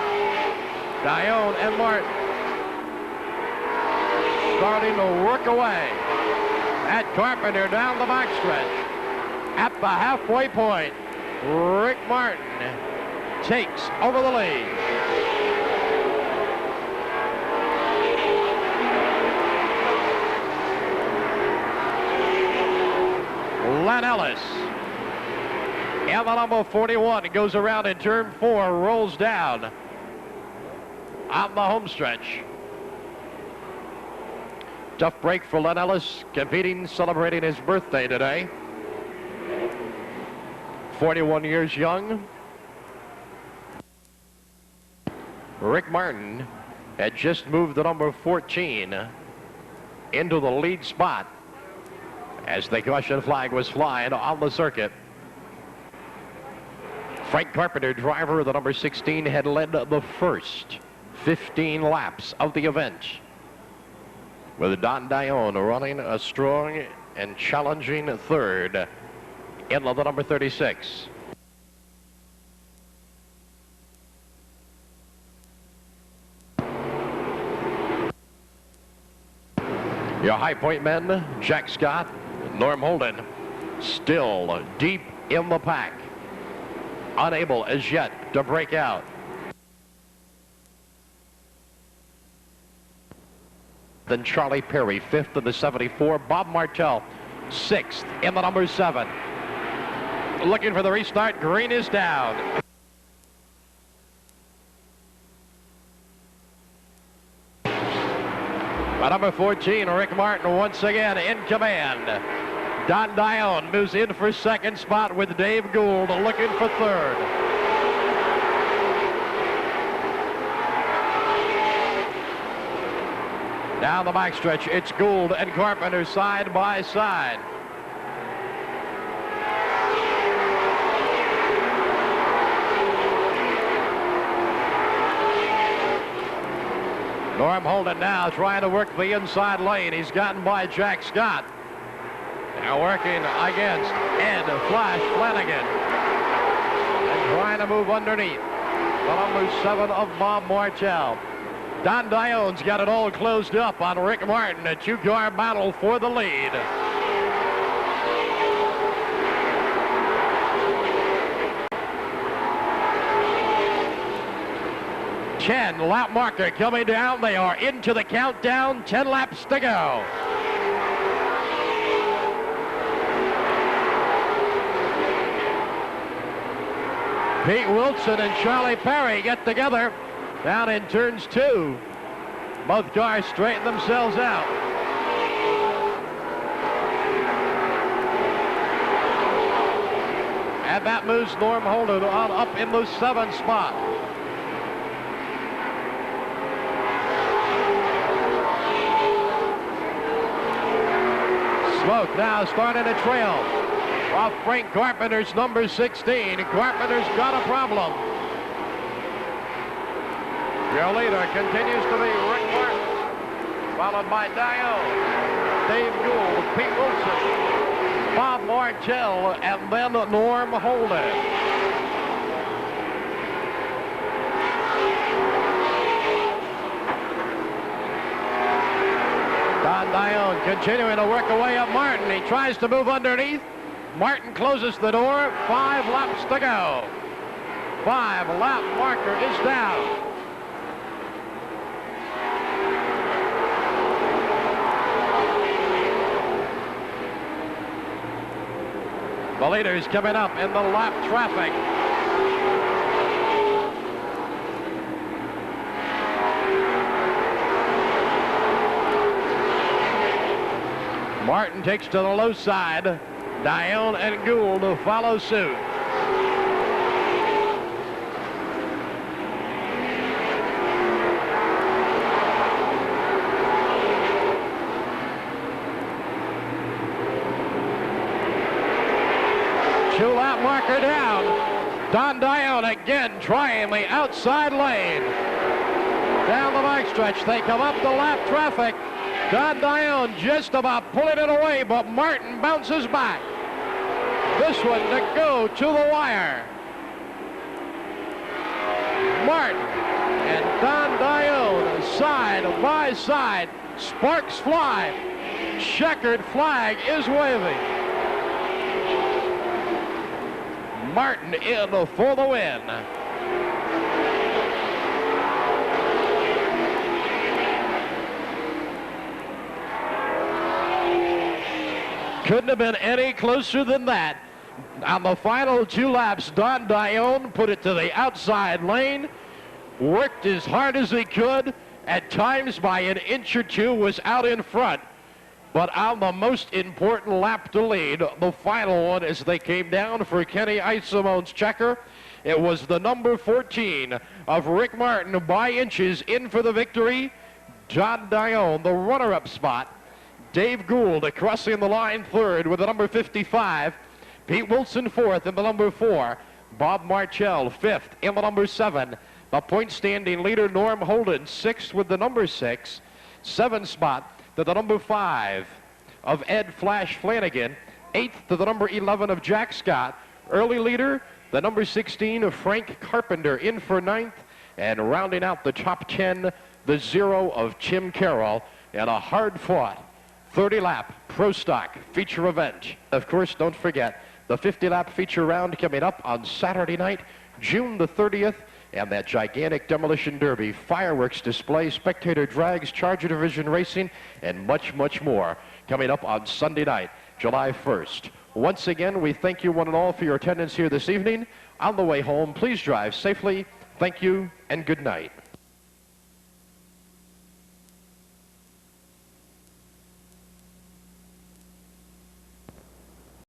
Dione and Martin starting to work away at Carpenter down the backstretch. At the halfway point, Rick Martin takes over the lead. Len Ellis in the number 41 goes around in turn 4, rolls down on the home stretch. Tough break for Len Ellis, competing, celebrating his birthday today. 41 years young. Rick Martin had just moved the number 14 into the lead spot as the caution flag was flying on the circuit. Frank Carpenter, driver of the number 16, had led the first 15 laps of the event, with Don Dione running a strong and challenging third in the number 36. Your High Point men, Jack Scott, Norm Holden, still deep in the pack, unable as yet to break out. Then Charlie Perry, 5th in the 74. Bob Martell, 6th in the number 7. Looking for the restart. Green is down. By number 14, Rick Martin once again in command. Don Dione moves in for second spot with Dave Gould looking for third. Down the backstretch, it's Gould and Carpenter side by side. Norm Holden now trying to work the inside lane. He's gotten by Jack Scott. Now working against Ed Flash Flanagan. And trying to move underneath the number 7 of Bob Martell. Don Dione's got it all closed up on Rick Martin. A two-car battle for the lead. Lap marker coming down. They are into the countdown. 10 laps to go. Pete Wilson and Charlie Perry get together down in turns 2. Both cars straighten themselves out. And that moves Norm Holden on up in the 7th spot. Smoke now starting a trail off Frank Carpenter's number 16. Carpenter's got a problem. Your leader continues to be Rick Martin, followed by Dione, Dave Gould, Pete Wilson, Bob Martell, and then Norm Holden. Don Dione continuing to work away up Martin. He tries to move underneath. Martin closes the door. 5 laps to go. 5-lap marker is down. The leaders coming up in the lap traffic. Martin takes to the low side. Dione and Gould follow suit. Two-lap marker down. Don Dione again trying the outside lane. Down the backstretch, they come up the lap traffic. Don Dione just about pulling it away, but Martin bounces back. This one to go to the wire. Martin and Don Dione side by side. Sparks fly. Checkered flag is waving. Martin in for the win. Couldn't have been any closer than that. On the final 2 laps, Don Dione put it to the outside lane, worked as hard as he could, at times by an inch or 2 was out in front. But on the most important lap to lead, the final one as they came down for Kenny Isimone's checker, it was the number 14 of Rick Martin by inches in for the victory. Don Dione, the runner-up spot. Dave Gould crossing the line third with the number 55. Pete Wilson fourth in the number 4. Bob Martell fifth in the number 7. The point standing leader Norm Holden sixth with the number 6. 7th spot to the number 5 of Ed Flash Flanagan. 8th to the number 11 of Jack Scott. Early leader, the number 16 of Frank Carpenter in for 9th. And rounding out the top 10, the 0 of Tim Carroll. And a hard-fought 30-lap Pro Stock feature event. Of course, don't forget the 50-lap feature round coming up on Saturday night, June the 30th, and that gigantic demolition derby, fireworks display, spectator drags, Charger Division racing, and much, much more coming up on Sunday night, July 1st. Once again, we thank you one and all for your attendance here this evening. On the way home, please drive safely. Thank you and good night.